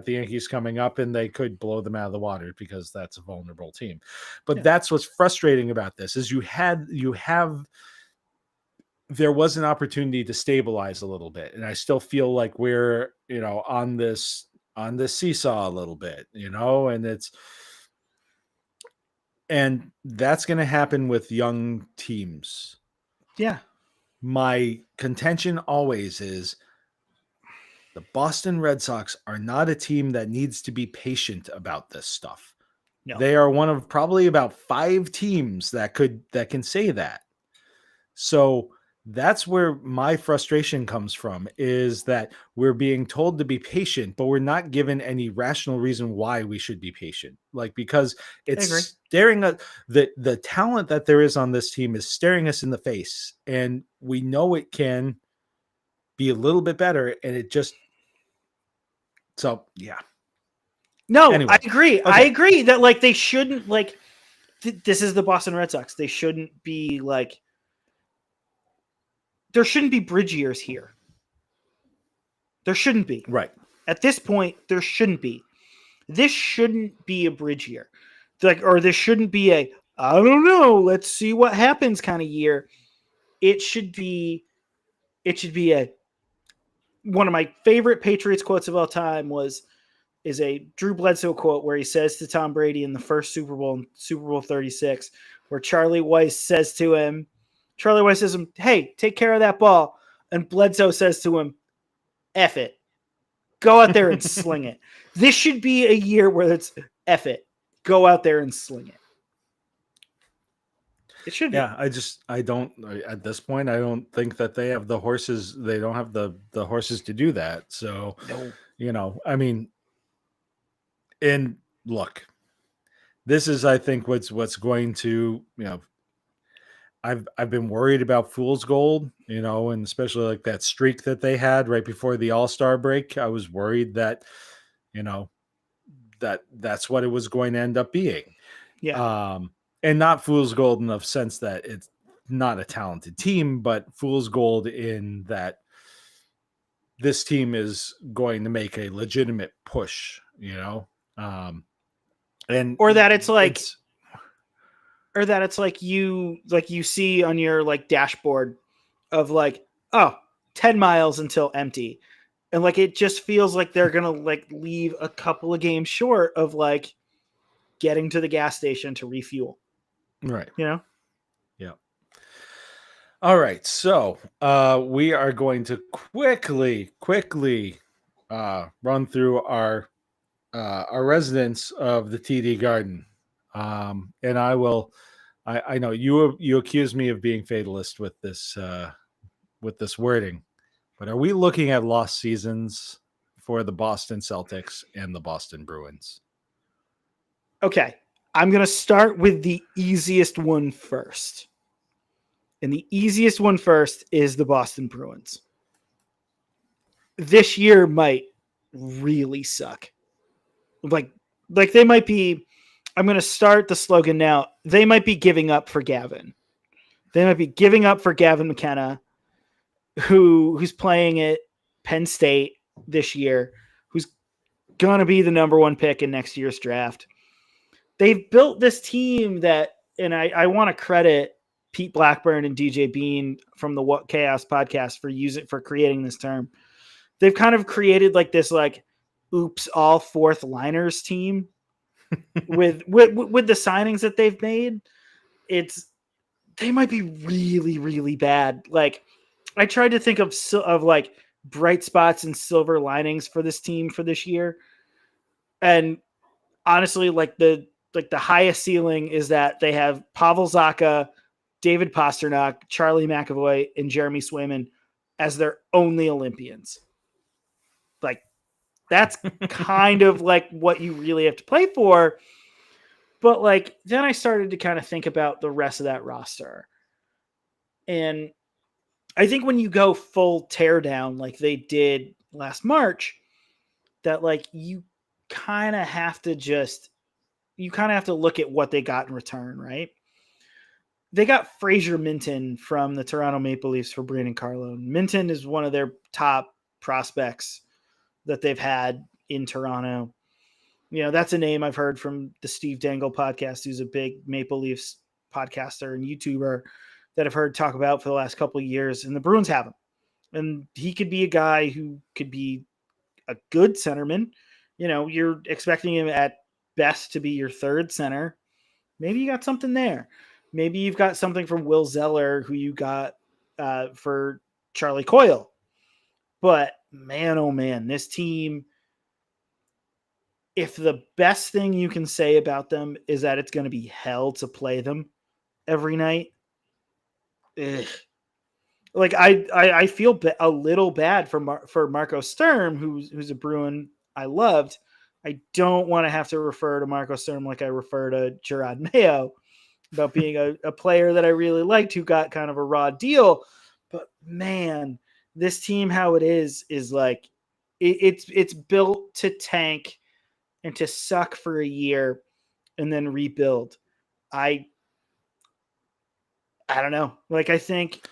Yankees coming up, and they could blow them out of the water, because that's a vulnerable team. But that's what's frustrating about this, is there was an opportunity to stabilize a little bit, and I still feel like we're on this seesaw a little bit, and that's going to happen with young teams. Yeah. My contention always is the Boston Red Sox are not a team that needs to be patient about this stuff. No. They are one of probably about 5 teams that can say that. So that's where my frustration comes from, is that we're being told to be patient, but we're not given any rational reason why we should be patient. Like, because it's staring at the talent that there is on this team is staring us in the face, and we know it can be a little bit better. And it just, so yeah. No, anyway. I agree. Okay. I agree that, like, they shouldn't, like, this is the Boston Red Sox. They shouldn't be like, there shouldn't be bridge years here. There shouldn't be. Right. At this point, there shouldn't be. This shouldn't be a bridge year. Or this shouldn't be a, I don't know, let's see what happens kind of year. It should be a, one of my favorite Patriots quotes of all time is a Drew Bledsoe quote where he says to Tom Brady in the first Super Bowl, Super Bowl 36, where Charlie Weiss says to him, hey, take care of that ball. And Bledsoe says to him, F it. Go out there and sling it. This should be a year where it's F it. Go out there and sling it. It should be. Yeah, I don't, at this point, I don't think that they have the horses. They don't have the horses to do that. So, No. I mean, and look, this is, I think, what's going to, I've been worried about Fool's Gold, and especially like that streak that they had right before the All-Star break. I was worried that, that's what it was going to end up being. Yeah. And not Fool's Gold in the sense that it's not a talented team, but Fool's Gold in that this team is going to make a legitimate push, and or that it's like you see on your like dashboard of like, 10 miles until empty. And like, it just feels like they're going to like leave a couple of games short of like getting to the gas station to refuel. Right. Yeah. All right. So we are going to quickly run through our residents of the TD Garden. And I know you accuse me of being fatalist with this wording, but are we looking at lost seasons for the Boston Celtics and the Boston Bruins? Okay. I'm going to start with the easiest one first. And the easiest one first is the Boston Bruins. This year might really suck. Like they might be, I'm going to start the slogan now. They might be giving up for Gavin. They might be giving up for Gavin McKenna, who's playing at Penn State this year, who's going to be the number one pick in next year's draft. They've built this team that, and I want to credit Pete Blackburn and DJ Bean from the What Chaos podcast for creating this term. They've kind of created like this, like, oops, all fourth liners team with the signings that they've made. They might be really, really bad. Like, I tried to think of like bright spots and silver linings for this team for this year. And honestly, like the highest ceiling is that they have Pavel Zacha, David Pasternak, Charlie McAvoy, and Jeremy Swayman as their only Olympians. Like, that's kind of like what you really have to play for. But like, then I started to kind of think about the rest of that roster. And I think when you go full teardown like they did last March, that like you kind of have to look at what they got in return, right? They got Fraser Minton from the Toronto Maple Leafs for Brandon Carlo. Minton is one of their top prospects that they've had in Toronto. That's a name I've heard from the Steve Dangle podcast, who's a big Maple Leafs podcaster and YouTuber that I've heard talk about for the last couple of years. And the Bruins have him. And he could be a guy who could be a good centerman. You're expecting him at best to be your third center. Maybe you got something there. Maybe you've got something from Will Zeller, who you got for Charlie Coyle. But man, oh man, this team, if the best thing you can say about them is that it's going to be hell to play them every night, like I feel a little bad for Marco Sturm, who's a Bruin I loved. I don't want to have to refer to Marco Sturm like I refer to Gerard Mayo about being a player that I really liked who got kind of a raw deal. But man, this team, how it is like it's built to tank and to suck for a year and then rebuild. I don't know. Like, I think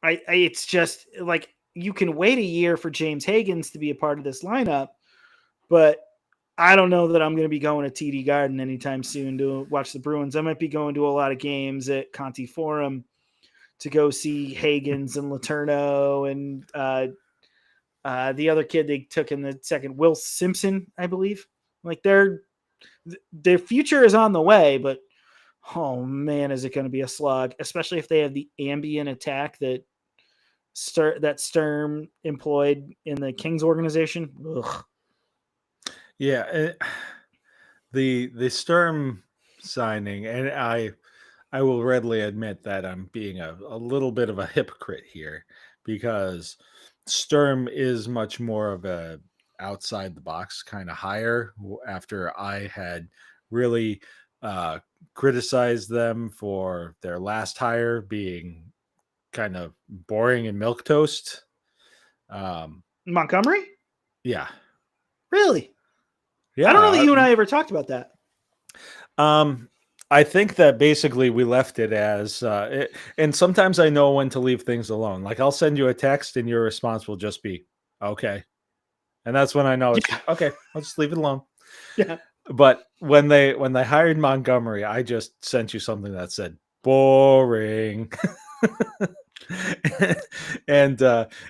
It's just like you can wait a year for James Higgins to be a part of this lineup, but I don't know that I'm going to be going to TD Garden anytime soon to watch the Bruins. I might be going to a lot of games at Conti Forum to go see Higgins and Letourneau and the other kid they took in the second, Will Simpson, I believe. Like their future is on the way, but oh man, is it going to be a slog, especially if they have the ambient attack that Sturm employed in the Kings organization. Ugh. Yeah, the Sturm signing, and I will readily admit that I'm being a little bit of a hypocrite here, because Sturm is much more of a outside the box kind of hire. After I had really uh, criticized them for their last hire being kind of boring and milk toast. Montgomery? Yeah, Really? I don't know that yeah. you and I ever talked about that. I think that basically we left it as, and sometimes I know when to leave things alone. Like I'll send you a text and your response will just be, okay. And that's when I know it's okay. I'll just leave it alone. Yeah. But when they hired Montgomery, I just sent you something that said boring. and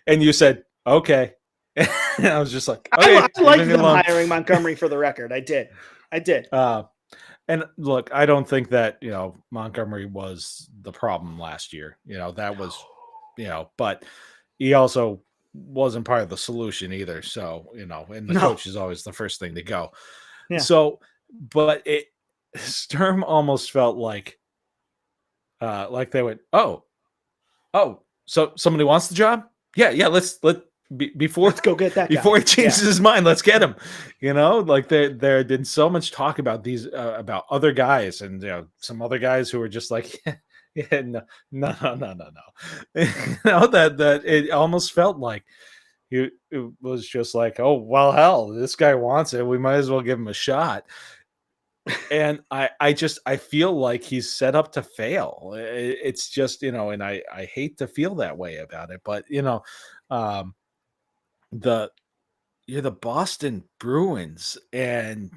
you said, okay. And I was just like, okay, I liked them alone. hiring Montgomery for the record. I did. And look, I don't think that, Montgomery was the problem last year. That was, but he also wasn't part of the solution either. So, and the coach is always the first thing to go. Yeah. So, but Sturm almost felt like they went, oh, so somebody wants the job? Yeah, let's go get that before guy. he changes his mind. Let's get him. Like there had been so much talk about these about other guys, and some other guys who were just like, yeah, no. That it almost felt like it was just like, oh well, hell, this guy wants it. We might as well give him a shot. And I feel like he's set up to fail. It's just, and I hate to feel that way about it, but you're the Boston Bruins, and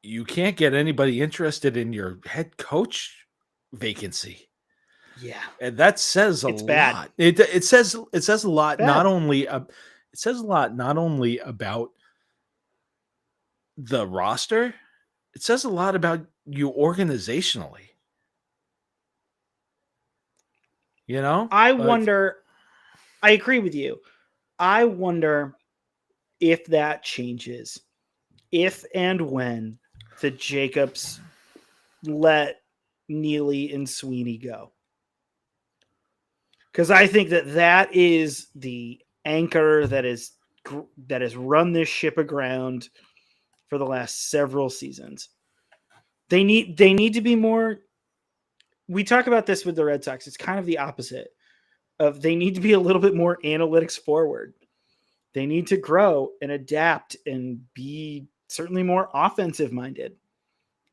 you can't get anybody interested in your head coach vacancy. Yeah, and that says a lot. Bad. It says a lot. Bad. It says a lot not only about the roster. It says a lot about you organizationally. I wonder. I agree with you. I wonder if that changes, if and when the Jacobs let Neely and Sweeney go. Because I think that is the anchor that has run this ship aground for the last several seasons. They need to be more. We talk about this with the Red Sox. It's kind of the opposite of they need to be a little bit more analytics forward. They need to grow and adapt and be certainly more offensive minded.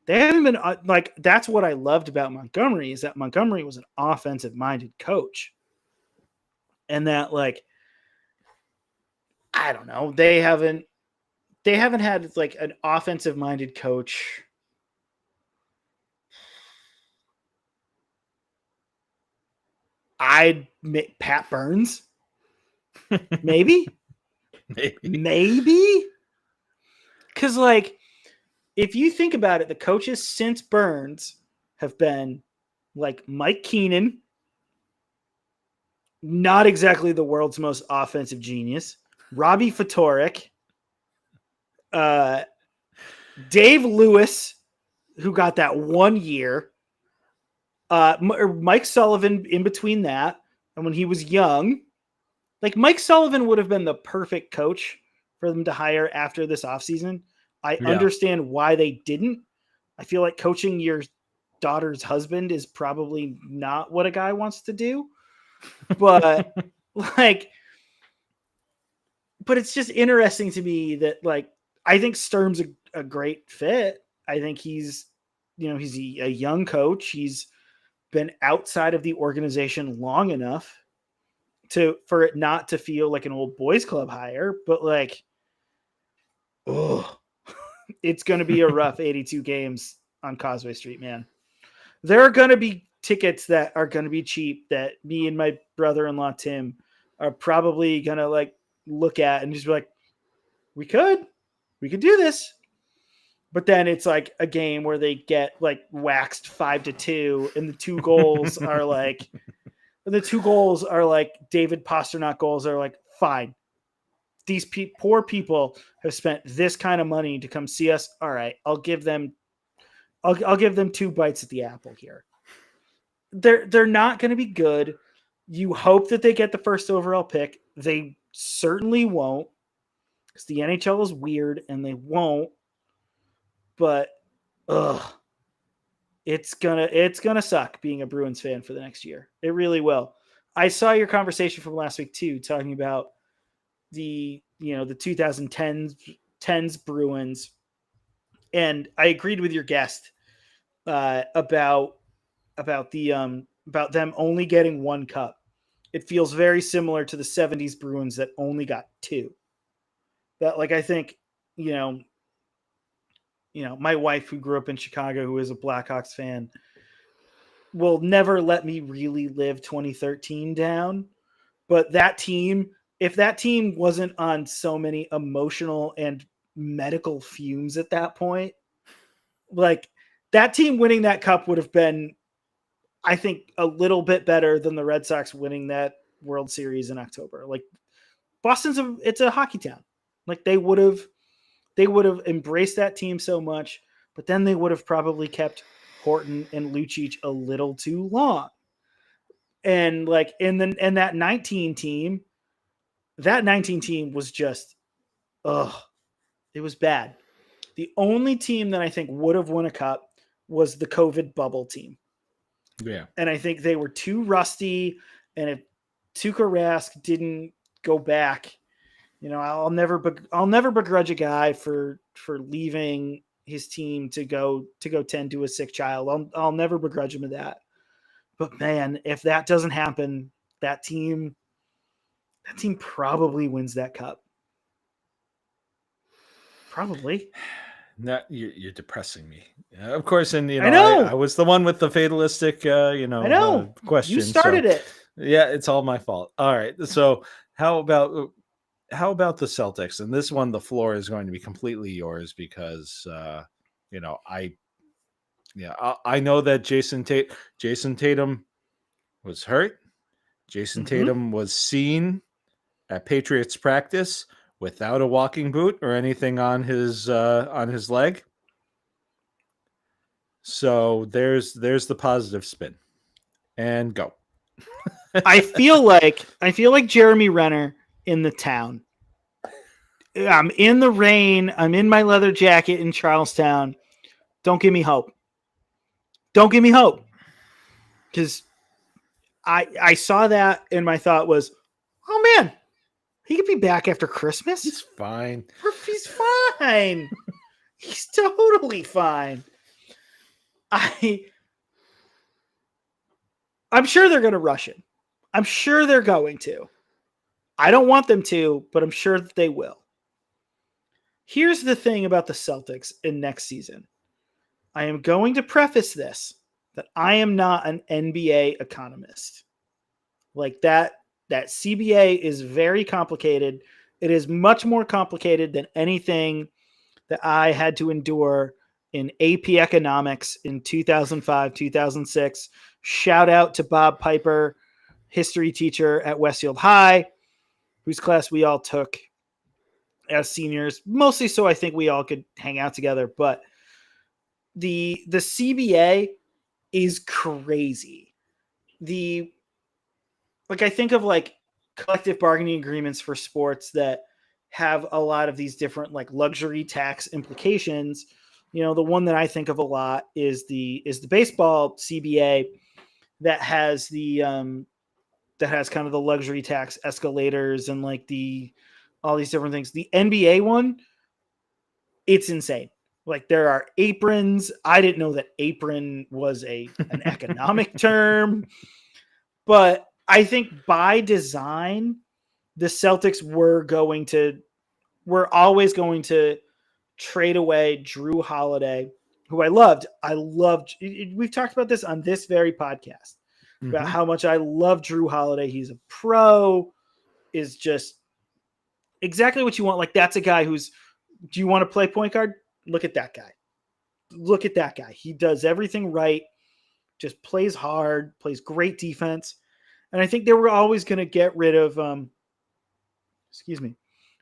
They haven't been like, that's what I loved about Montgomery, is that Montgomery was an offensive minded coach. And that, like, I don't know, they haven't had like an offensive minded coach. Pat Burns. Maybe. Because, like, if you think about it, the coaches since Burns have been like Mike Keenan, not exactly the world's most offensive genius, Robbie Fatorik, Dave Lewis, who got that 1 year, Mike Sullivan in between that, and when he was young. Like, Mike Sullivan would have been the perfect coach for them to hire after this offseason. I understand why they didn't. I feel like coaching your daughter's husband is probably not what a guy wants to do. But, but it's just interesting to me that, like, I think Sturm's a great fit. I think he's a young coach. He's been outside of the organization long enough. for it not to feel like an old boys club hire, but like, oh, it's going to be a rough 82 games on Causeway Street, man. There are going to be tickets that are going to be cheap that me and my brother-in-law Tim are probably going to like look at and just be like, we could do this. But then it's like a game where they get like waxed 5-2, and the two goals are like David Pasternak goals are like, fine. These poor people have spent this kind of money to come see us. All right, I'll give them 2 bites at the apple here. They're not going to be good. You hope that they get the first overall pick. They certainly won't, because the NHL is weird and they won't. But it's gonna suck being a Bruins fan for the next year. It really will. I saw your conversation from last week too, talking about the 2010s Bruins, and I agreed with your guest about them only getting 1 cup. It feels very similar to the 70s Bruins that only got 2. That, like, I think, my wife, who grew up in Chicago, who is a Blackhawks fan, will never let me really live 2013 down. But that team, if that team wasn't on so many emotional and medical fumes at that point, like, that team winning that cup would have been, I think, a little bit better than the Red Sox winning that World Series in October. Like, it's a hockey town. Like, they would have embraced that team so much, but then they would have probably kept Horton and Lucic a little too long. And like, that 19 team was just, it was bad. The only team that I think would have won a cup was the COVID bubble team. Yeah. And I think they were too rusty. And if Tuukka Rask didn't go back, I'll never begrudge a guy for leaving his team to go tend to a sick child. I'll never begrudge him of that. But man, if that doesn't happen, that team probably wins that cup. Probably. No, you're depressing me. Of course, and I know. I was the one with the fatalistic, I know. question. You started it. Yeah, it's all my fault. All right. So how about the Celtics? And this one, the floor is going to be completely yours because, I know that Jason Tatum was hurt. Jason Tatum was seen at Patriots practice without a walking boot or anything on his leg. So there's the positive spin, and go. I feel like Jeremy Renner in the town. I'm in the rain. I'm in my leather jacket in Charlestown. Don't give me hope. Don't give me hope. Because I saw that and my thought was, oh man, he could be back after Christmas. He's fine. He's fine. He's totally fine. I'm sure they're going to rush him. I'm sure they're going to. I don't want them to, but I'm sure that they will. Here's the thing about the Celtics in next season. I am going to preface this that I am not an NBA economist. Like that CBA is very complicated. It is much more complicated than anything that I had to endure in AP economics in 2005, 2006. Shout out to Bob Piper, history teacher at Westfield High, whose class we all took as seniors, mostly so I think we all could hang out together. But the CBA is crazy. I think of like collective bargaining agreements for sports that have a lot of these different like luxury tax implications. The one that I think of a lot is the baseball CBA that has kind of the luxury tax escalators and like all these different things. The NBA one, it's insane. Like there are aprons. I didn't know that apron was an economic term, but I think by design, the Celtics were always going to trade away Drew Holiday, who I loved. We've talked about this on this very podcast about how much I love Drew Holiday. He's a pro, is just exactly what you want. Like, that's a guy do you want to play point guard? Look at that guy. Look at that guy. He does everything right, just plays hard, plays great defense. And I think they were always going to get rid of,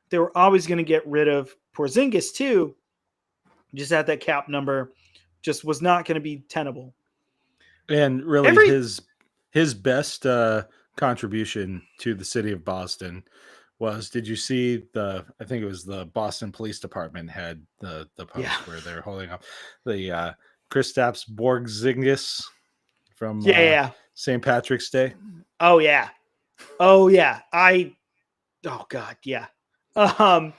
they were always going to get rid of Porzingis too. Just at that cap number, just was not going to be tenable. And really, his best contribution to the city of Boston was, did you see I think it was the Boston Police Department had the post where they're holding up the Kristaps Porzingis from St. Patrick's Day. Oh yeah. Oh yeah. Oh God. Yeah. But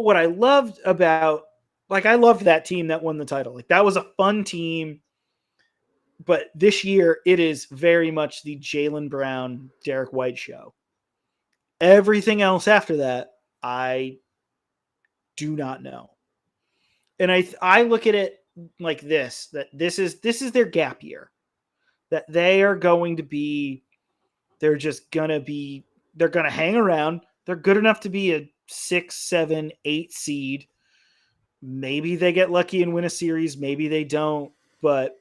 what I loved about, I loved that team that won the title. Like, that was a fun team. But this year, it is very much the Jaylen Brown, Derek White show. Everything else after that, I do not know. And I look at it like this, that this is their gap year. That they are going to be, they're going to hang around. They're good enough to be a 6, 7, 8 seed. Maybe they get lucky and win a series. Maybe they don't. But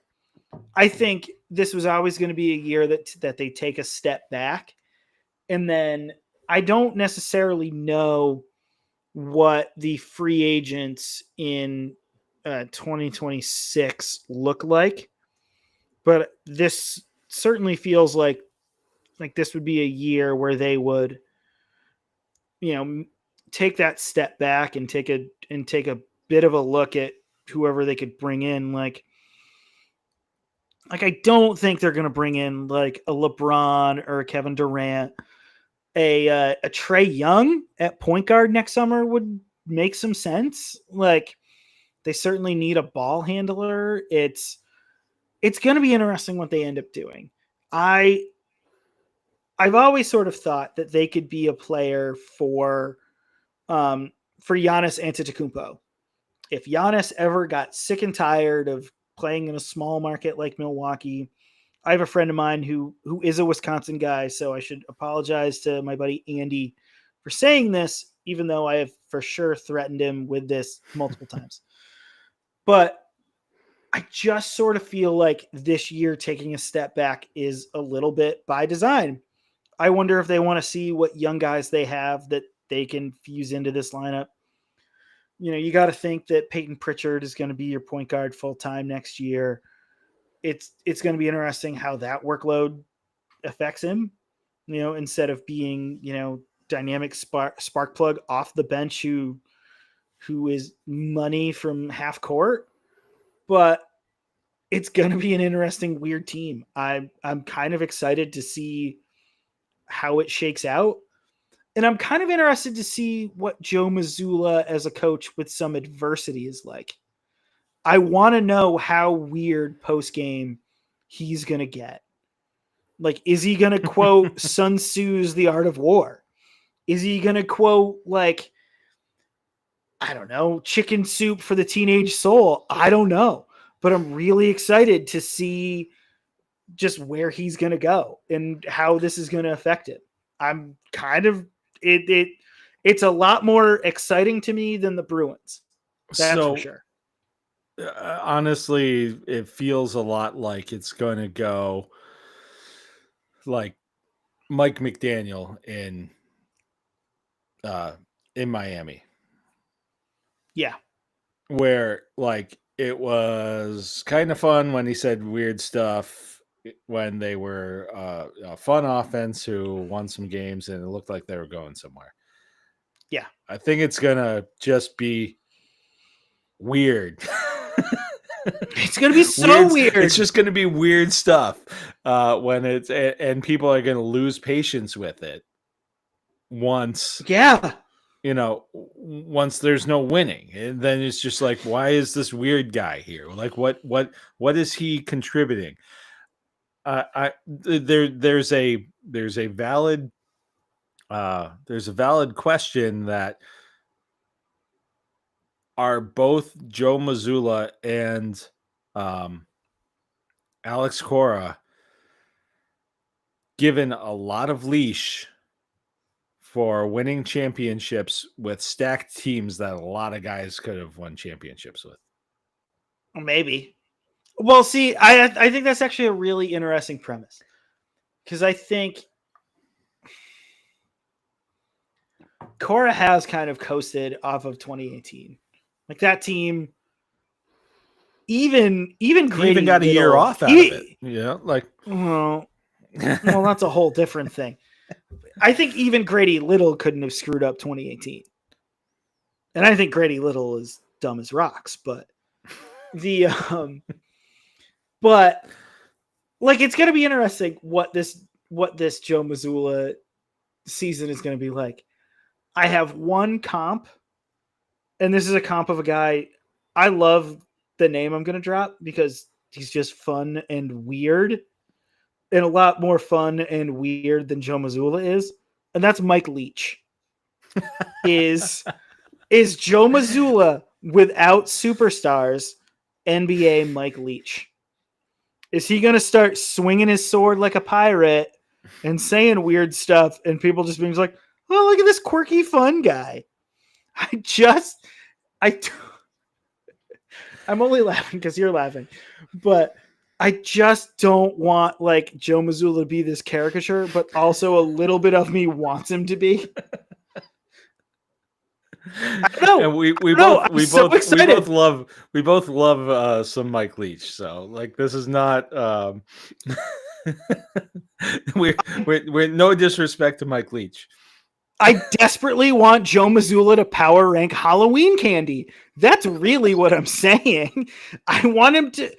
I think this was always going to be a year that they take a step back. And then I don't necessarily know what the free agents in 2026 look like. But this certainly feels like this would be a year where they would, take that step back and take a bit of a look at whoever they could bring in. Like I don't think they're going to bring in like a LeBron or a Kevin Durant. A Trae Young at point guard next summer would make some sense. Like, they certainly need a ball handler. It's going to be interesting what they end up doing. I've always sort of thought that they could be a player for Giannis Antetokounmpo. If Giannis ever got sick and tired of playing in a small market like Milwaukee, I have a friend of mine who is a Wisconsin guy, so I should apologize to my buddy Andy for saying this, even though I have for sure threatened him with this multiple times. But I just sort of feel like this year taking a step back is a little bit by design. I wonder if they want to see what young guys they have that they can fuse into this lineup. You got to think that Peyton Pritchard is going to be your point guard full-time next year. It's going to be interesting how that workload affects him, instead of being, dynamic spark plug off the bench who is money from half court. But it's going to be an interesting, weird team. I'm kind of excited to see how it shakes out. And I'm kind of interested to see what Joe Mazzulla as a coach with some adversity is like. I want to know how weird post-game he's going to get. Like, is he going to quote Sun Tzu's The Art of War? Is he going to quote, like, I don't know, Chicken Soup for the Teenage Soul? I don't know. But I'm really excited to see just where he's going to go and how this is going to affect it. I'm kind of it's a lot more exciting to me than the Bruins. That's for sure. Honestly, it feels a lot like it's going to go like Mike McDaniel in Miami. Yeah. Where like it was kind of fun when he said weird stuff when they were a fun offense who won some games and it looked like they were going somewhere. Yeah. I think it's going to just be weird. It's going to be so weird. It's just going to be weird stuff when it's, and people are going to lose patience with it once. Yeah. Once there's no winning, and then it's just like, why is this weird guy here? Like, what is he contributing? there's a valid question that are both Joe Mazzulla and Alex Cora given a lot of leash for winning championships with stacked teams that a lot of guys could have won championships with? Maybe. Well, see, I think that's actually a really interesting premise, because I think Cora has kind of coasted off of 2018. Like that team, even Grady even got a year Little, off out of it. Yeah, like well, that's a whole different thing. I think even Grady Little couldn't have screwed up 2018, and I think Grady Little is dumb as rocks. But but like it's gonna be interesting what this Joe Mazzulla season is gonna be like. I have one comp, and this is a comp of a guy. I love the name I'm gonna drop because he's just fun and weird, and a lot more fun and weird than Joe Mazzulla is, and that's Mike Leach. is Joe Mazzulla without superstars NBA Mike Leach? Is he going to start swinging his sword like a pirate and saying weird stuff, and people just being like, oh, look at this quirky, fun guy? I'm only laughing because you're laughing, but I just don't want like Joe Mazzulla to be this caricature, but also a little bit of me wants him to be. I don't know. And we both love some Mike Leach. So like this is not we're no disrespect to Mike Leach. I desperately want Joe Mazzulla to power rank Halloween candy. That's really what I'm saying. I want him to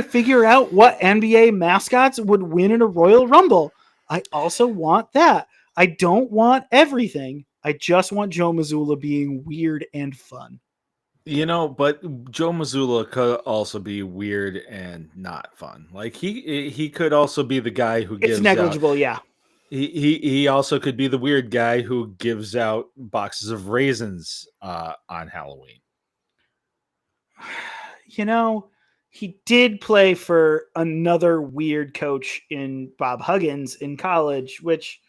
figure out what NBA mascots would win in a Royal Rumble. I also want that. I don't want everything. I just want Joe Mazzulla being weird and fun. You know, but Joe Mazzulla could also be weird and not fun. Like he could also be the guy who gives it's negligible, out, yeah. He also could be the weird guy who gives out boxes of raisins on Halloween. You know, he did play for another weird coach in Bob Huggins in college, which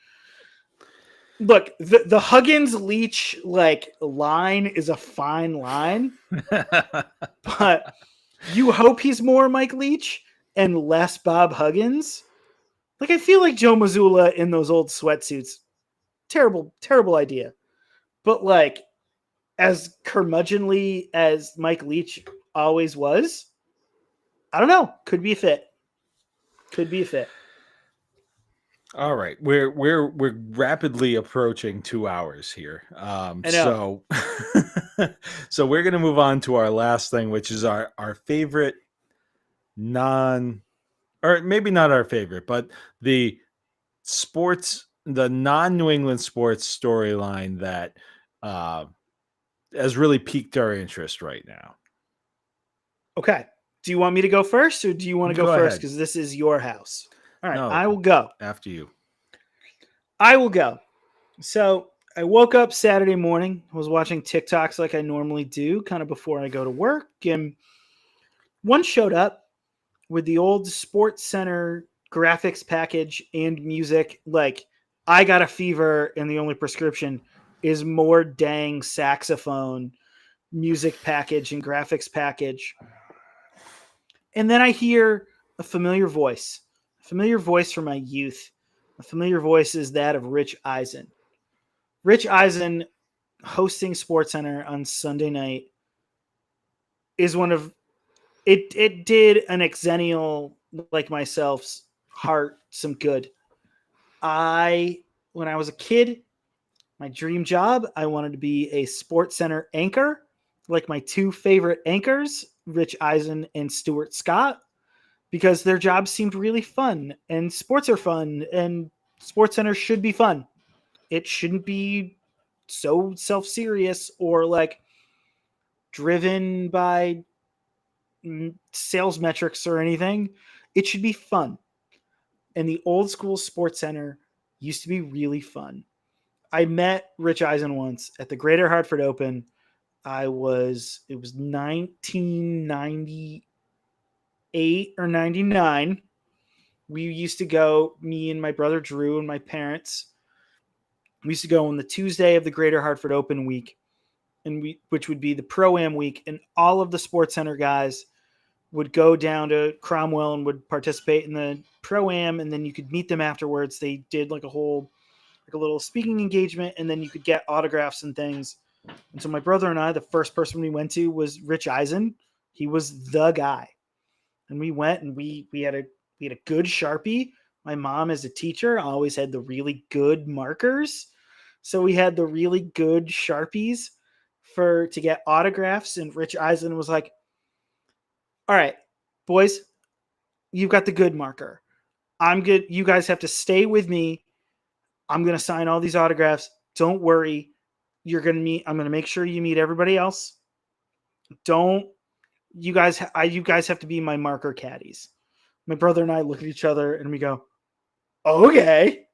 look, the Huggins Leach like line is a fine line, but you hope he's more Mike Leach and less Bob Huggins. Like I feel like Joe Mazzulla in those old sweatsuits, terrible idea. But like as curmudgeonly as Mike Leach always was, I don't know. Could be a fit. All right, we're rapidly approaching 2 hours here. So so we're gonna move on to our last thing, which is our favorite or maybe not our favorite, but the non-New England sports storyline that has really piqued our interest right now. Okay. Do you want me to go first, or do you want to go first? Because this is your house. All right, no, I will go. After you. I will go. So I woke up Saturday morning, was watching TikToks like I normally do, kind of before I go to work, and one showed up with the old Sports Center graphics package and music. Like, I got a fever, and the only prescription is more dang saxophone music package and graphics package. And then I hear a familiar voice from my youth. A familiar voice is that of Rich Eisen. Rich Eisen hosting SportsCenter on Sunday night is one of it did an exennial like myself's heart some good. When I was a kid, my dream job, I wanted to be a SportsCenter anchor, like my two favorite anchors, Rich Eisen and Stuart Scott, because their jobs seemed really fun, and sports are fun, and SportsCenter should be fun. It shouldn't be so self-serious or like driven by sales metrics or anything. It should be fun. And the old school sports center used to be really fun. I met Rich Eisen once at the Greater Hartford Open. It was 1998 or 99. We used to go, me and my brother Drew and my parents, we used to go on the Tuesday of the Greater Hartford Open week, which would be the Pro-Am week, and all of the Sports Center guys would go down to Cromwell and would participate in the Pro-Am, and then you could meet them afterwards. They did like a little speaking engagement, and then you could get autographs and things. And so my brother and I, the first person we went to was Rich Eisen. He was the guy. And we went and we had a good Sharpie. My mom, as a teacher, always had the really good markers. So we had the really good Sharpies to get autographs. And Rich Eisen was like, all right, boys, you've got the good marker. I'm good. You guys have to stay with me. I'm going to sign all these autographs. Don't worry. I'm going to make sure you meet everybody else. You guys have to be my marker caddies. My brother and I look at each other and we go, okay.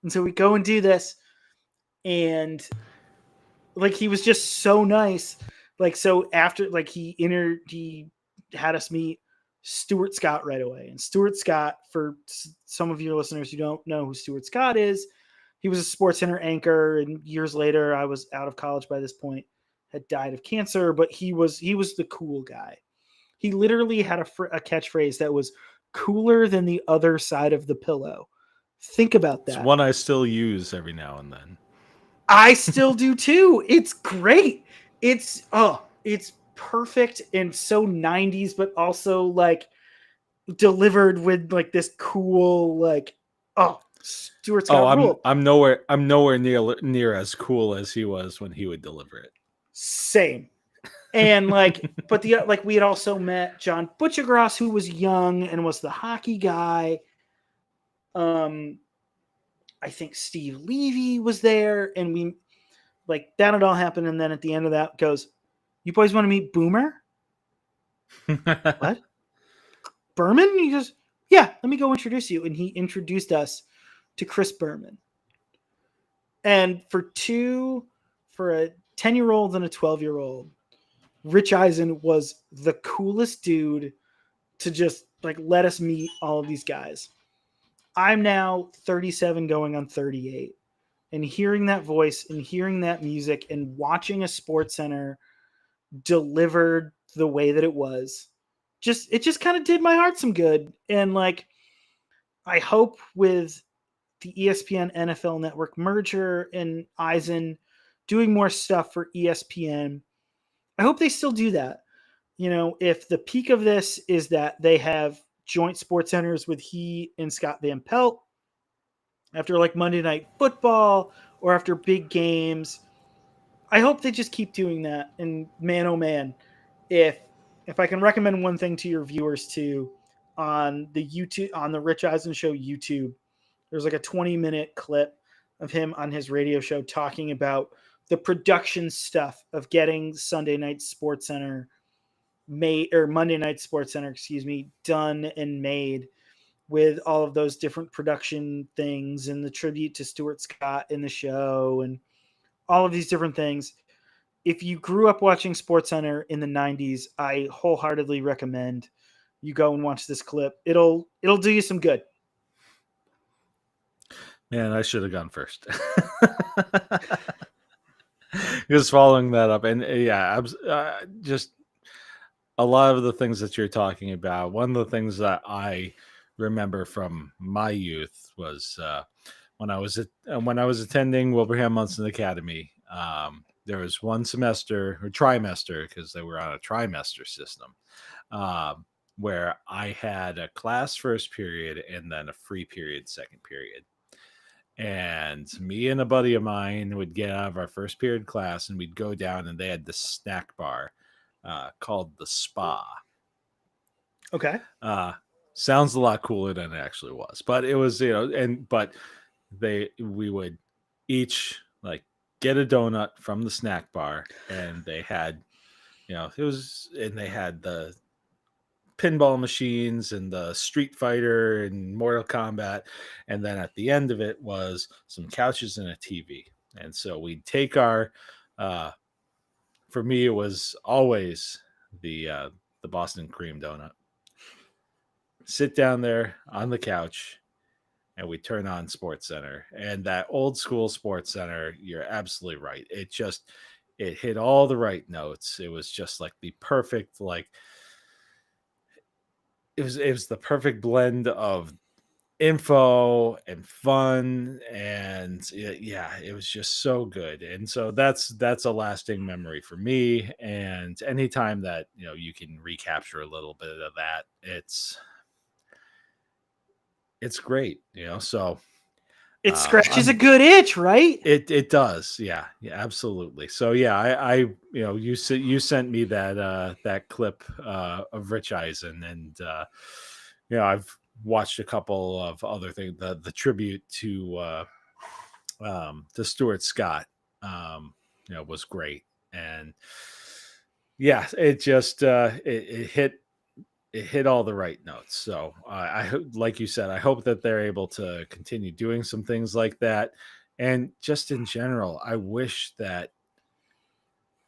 And so we go and do this. And like, he was just so nice. Like, so after, like, he had us meet Stuart Scott right away. And Stuart Scott, for some of your listeners who don't know who Stuart Scott is, he was a Sports Center anchor. And years later, I was out of college by this point, had died of cancer, but he was the cool guy. He literally had a catchphrase that was cooler than the other side of the pillow. Think about that. It's one I still use every now and then. I still do too. It's great. It's perfect and so 90s, but also like delivered with like this cool, like, Stuart Scott rule. I'm nowhere near as cool as he was when he would deliver it. Same. And like, but we had also met John Butchergross, who was young and was the hockey guy. I think Steve Levy was there, and we like that had all happened. And then at the end of that goes, you boys want to meet Boomer? What? Berman? He goes, yeah, let me go introduce you. And he introduced us to Chris Berman. And for a 10-year-old and a 12-year-old, Rich Eisen was the coolest dude to just like let us meet all of these guys. I'm now 37 going on 38, and hearing that voice and hearing that music and watching a Sports Center delivered the way that it was, it just kind of did my heart some good. And like, I hope with the ESPN NFL Network merger and Eisen doing more stuff for ESPN, I hope they still do that. You know, if the peak of this is that they have joint Sports Centers with he and Scott Van Pelt after like Monday Night Football or after big games, I hope they just keep doing that. And man, oh man, if I can recommend one thing to your viewers too, on the Rich Eisen Show YouTube, there's like a 20-minute clip of him on his radio show talking about the production stuff of getting Sunday Night Sports Center Monday Night Sports Center, done and made, with all of those different production things and the tribute to Stuart Scott in the show and all of these different things. If you grew up watching Sports Center in the 90s, I wholeheartedly recommend you go and watch this clip. It'll do you some good. Man, I should have gone first. Just following that up, and yeah, just a lot of the things that you're talking about. One of the things that I remember from my youth was when I was attending Wilbraham Munson Academy. There was one semester or trimester, because they were on a trimester system, where I had a class first period and then a free period second period. And me and a buddy of mine would get out of our first period class and we'd go down, and they had this snack bar called the Spa. Okay. Sounds a lot cooler than it actually was, but it was, but we would each like get a donut from the snack bar, and they had, they had the pinball machines and the Street Fighter and Mortal Kombat. And then at the end of it was some couches and a TV. And so we'd take our, for me, it was always the Boston cream donut. Sit down there on the couch and we turn on Sports Center. And that old school Sports Center, you're absolutely right. It hit all the right notes. It was just like the perfect, like it was the perfect blend of info and fun, and yeah, it was just so good. And so that's a lasting memory for me. And anytime that you can recapture a little bit of that, it's great. So It scratches a good itch, right? it does. Yeah, absolutely. So yeah, I you sent me that clip of Rich Eisen, and I've watched a couple of other things. The tribute to Stuart Scott, was great. And yeah, it just it hit all the right notes. So I hope, like you said, I hope that they're able to continue doing some things like that. And just in general, I wish that,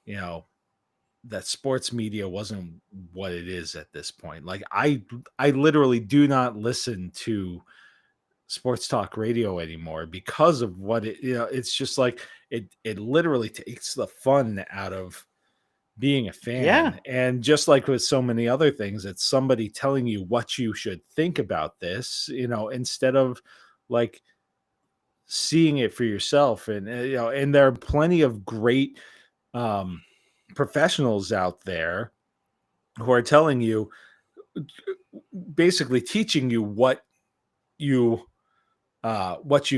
that sports media wasn't what it is at this point. Like I literally do not listen to sports talk radio anymore because of what it's just like it literally takes the fun out of being a Yeah. fan. And just like with so many other things, it's somebody telling you what you should think about this, instead of like seeing it for yourself. And and there are plenty of great professionals out there who are telling you, basically teaching you what you've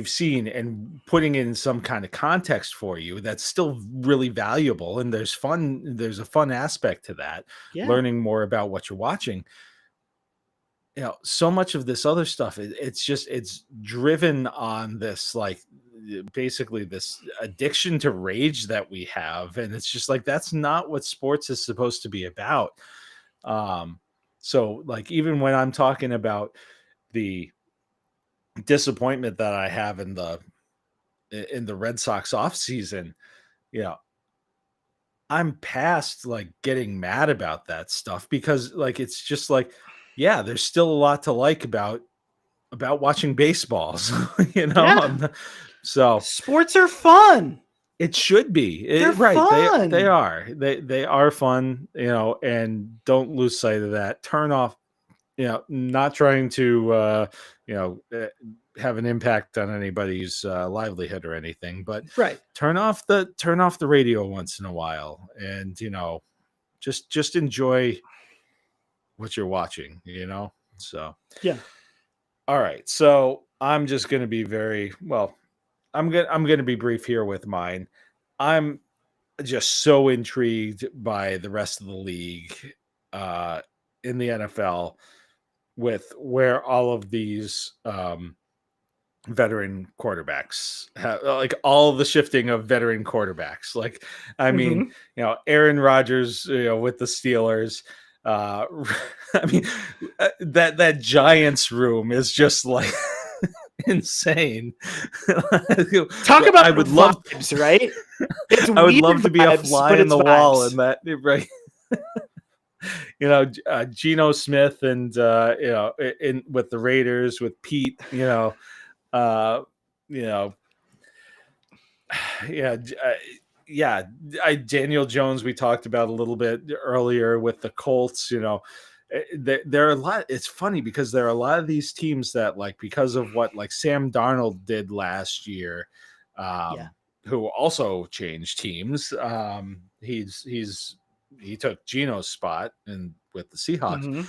seen and putting it in some kind of context for you that's still really valuable. And there's a fun aspect to that, Yeah. learning more about what you're watching. So much of this other stuff, it's driven on this, like, basically this addiction to rage that we have. And it's just like, that's not what sports is supposed to be about. So like, even when I'm talking about the disappointment that I have in the Red Sox off season, I'm past like getting mad about that stuff, because like, it's just like, yeah, there's still a lot to like about watching baseballs, Yeah. So Sports are fun. it should be. They're Right. fun. They are fun, and don't lose sight of that. Turn off, not trying to, have an impact on anybody's livelihood or anything, but Right. turn off the radio once in a while, and just enjoy what you're watching. So Yeah. all right, so I'm just going to be very well. I'm going to be brief here with mine. I'm just so intrigued by the rest of the league, in the NFL, with where all of these veteran quarterbacks like all the shifting of veteran quarterbacks. Like, I mean, Aaron Rodgers, with the Steelers. I mean, that Giants room is just like insane. Talk about I would love vibes, right? It's I would love weird to be a vibes, fly but in it's the wall vibes. in that, right? Geno Smith, and in with the Raiders with Pete, uh, you know, yeah, Daniel Jones, we talked about a little bit earlier with the Colts. There are a lot. It's funny because there are a lot of these teams that, like, because of what like Sam Darnold did last year, who also changed teams. He took Geno's spot and with the Seahawks.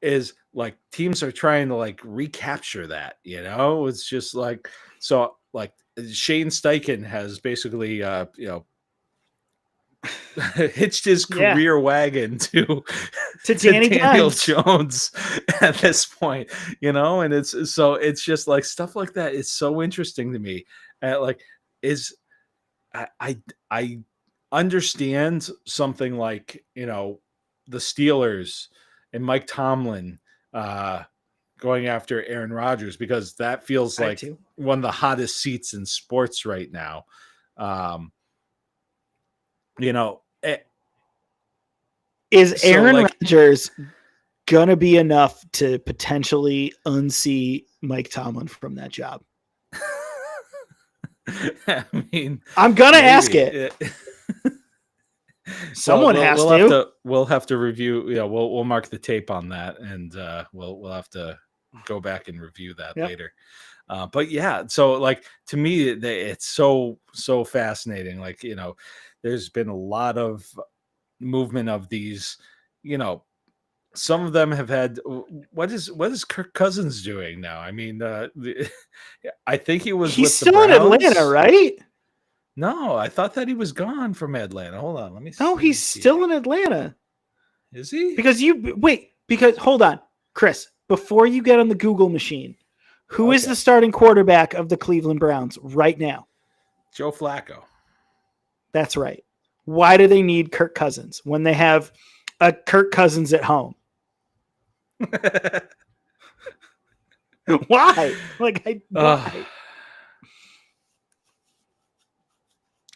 Is like, teams are trying to like recapture that. It's just like, so like Shane Steichen has basically hitched his career wagon to Daniel Jones at this point, and it's just like stuff like that. It's so interesting to me. Like, I understand something like, the Steelers and Mike Tomlin going after Aaron Rodgers, because that feels like one of the hottest seats in sports right now. Is Aaron Rodgers gonna be enough to potentially unseat Mike Tomlin from that job? I mean, I'm gonna ask it. Someone has to. We'll have to review. Yeah, we'll mark the tape on that, and we'll have to go back and review that later. But yeah, so like to me, it's so fascinating. Like, there's been a lot of movement of these. Some of them have had. What is Kirk Cousins doing now? I mean, I think he's with still the Browns. in Atlanta, right? No, I thought that he was gone from Atlanta. Hold on, let me see. No, he's still in Atlanta. Is he? Because hold on, Chris, before you get on the Google machine, who is the starting quarterback of the Cleveland Browns right now? Joe Flacco. That's right. Why do they need Kirk Cousins when they have a Kirk Cousins at home? Why? Why?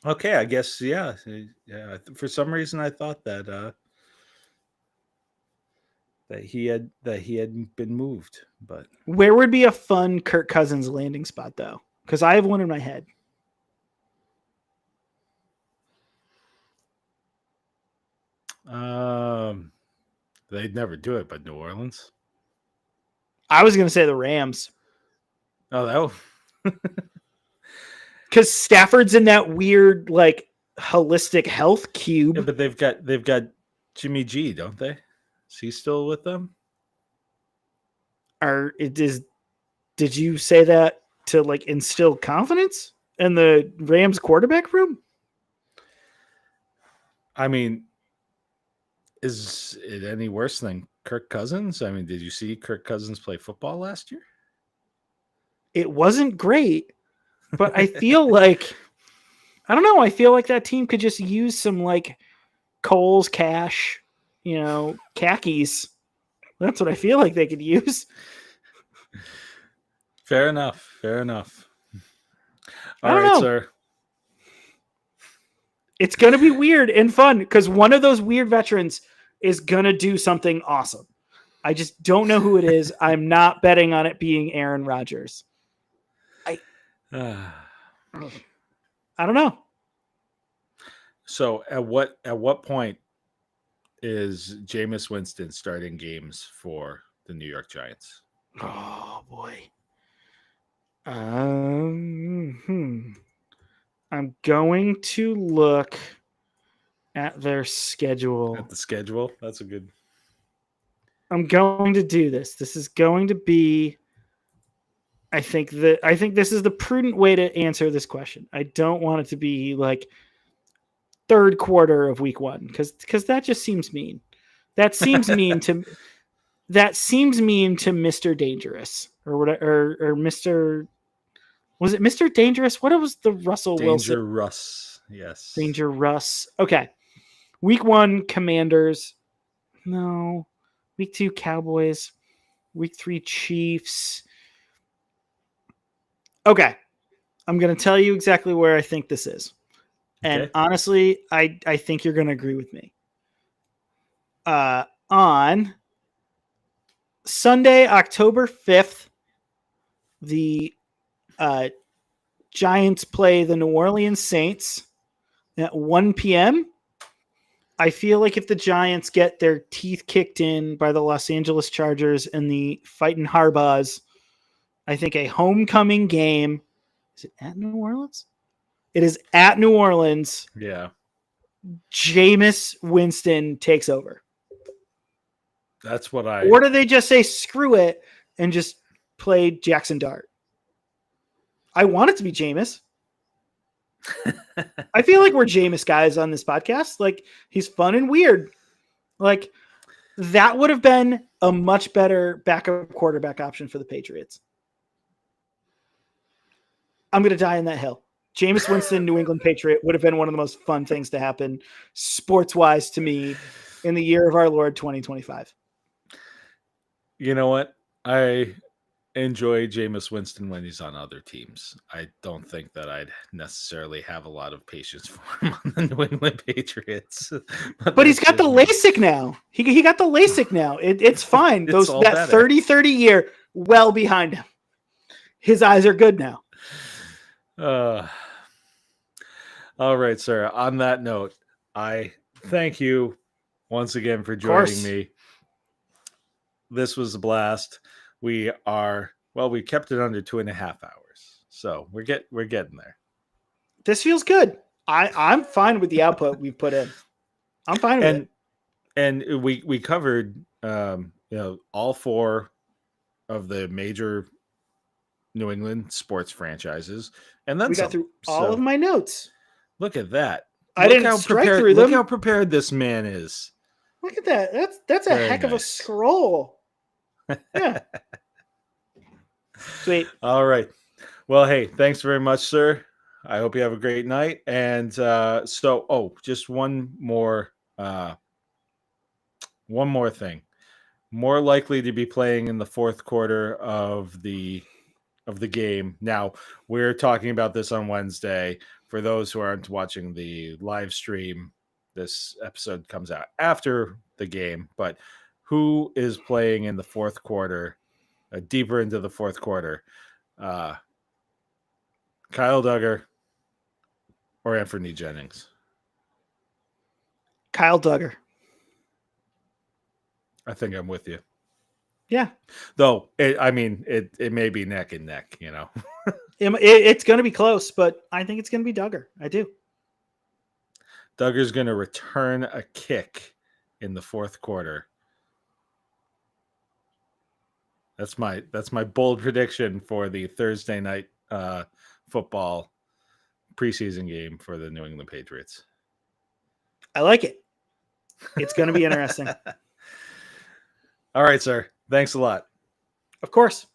Okay, I guess yeah. For some reason, I thought that he had been moved, but where would be a fun Kirk Cousins landing spot though? Because I have one in my head. They'd never do it, but New Orleans. I was going to say the Rams. Oh, that. Because Stafford's in that weird, like, holistic health cube. Yeah, but they've got Jimmy G, don't they? Is he still with them? Did you say that to like instill confidence in the Rams quarterback room? I mean, is it any worse than Kirk Cousins? I mean, did you see Kirk Cousins play football last year? It wasn't great, but I feel like, I don't know. I feel like that team could just use some like Kohl's cash, khakis. That's what I feel like they could use. Fair enough. All right, sir. It's going to be weird and fun because one of those weird veterans is going to do something awesome. I just don't know who it is. I'm not betting on it being Aaron Rodgers. I don't know. So at what point is Jameis Winston starting games for the New York Giants? Oh boy. I'm going to look at their schedule. At the schedule? That's a good. I'm going to do this. This is going to be. I think this is the prudent way to answer this question. I don't want it to be like third quarter of week 1 because that just seems mean. That seems mean to Mr. Dangerous or whatever or Mr. Was it Mr. Dangerous? What was the Russell Wilson? Danger Russ. Yes. Danger Russ. Okay. Week 1 Commanders. No. Week 2 Cowboys. Week 3 Chiefs. Okay. I'm going to tell you exactly where I think this is. And honestly, I think you're going to agree with me. On Sunday, October 5th, the Giants play the New Orleans Saints at 1 p.m. I feel like if the Giants get their teeth kicked in by the Los Angeles Chargers and the Fighting Harbaughs, I think a homecoming game. Is it at New Orleans? It is at New Orleans. Yeah. Jameis Winston takes over. That's what Or do they just say screw it and just play Jackson Dart? I want it to be Jameis. I feel like we're Jameis guys on this podcast. Like, he's fun and weird. Like, that would have been a much better backup quarterback option for the Patriots. I'm going to die on that hill. Jameis Winston, New England Patriot, would have been one of the most fun things to happen sports-wise to me in the year of our Lord 2025. You know what? I enjoy Jameis Winston when he's on other teams. I don't think that I'd necessarily have a lot of patience for him on the New England Patriots. But he's that's got the just me. LASIK now. He got the LASIK now. It's fine. It's all That better. 30 year well behind him. His eyes are good now. All right, sir. On that note, I thank you once again for joining me. This was a blast. We kept it under 2.5 hours. So we're getting there. This feels good. I'm fine with the output we've put in. I'm fine with it. And we covered all 4 of the major New England sports franchises, and then we got through all of my notes. Look at that. I didn't strike through them. Look how prepared this man is. Look at that. That's a heck of a scroll. Yeah. Sweet. All right. Well, hey, thanks very much, sir. I hope you have a great night. And just one more thing. More likely to be playing in the fourth quarter of the game. Now, we're talking about this on Wednesday. For those who aren't watching the live stream, this episode comes out after the game. But who is playing in the fourth quarter, deeper into the fourth quarter? Kyle Duggar or Anthony Jennings? Kyle Duggar. I think I'm with you. Yeah. Though, it may be neck and neck, you know. It's going to be close, but I think it's going to be Duggar. I do. Duggar's going to return a kick in the fourth quarter. That's my bold prediction for the Thursday night football preseason game for the New England Patriots. I like it. It's going to be interesting. All right, sir. Thanks a lot. Of course.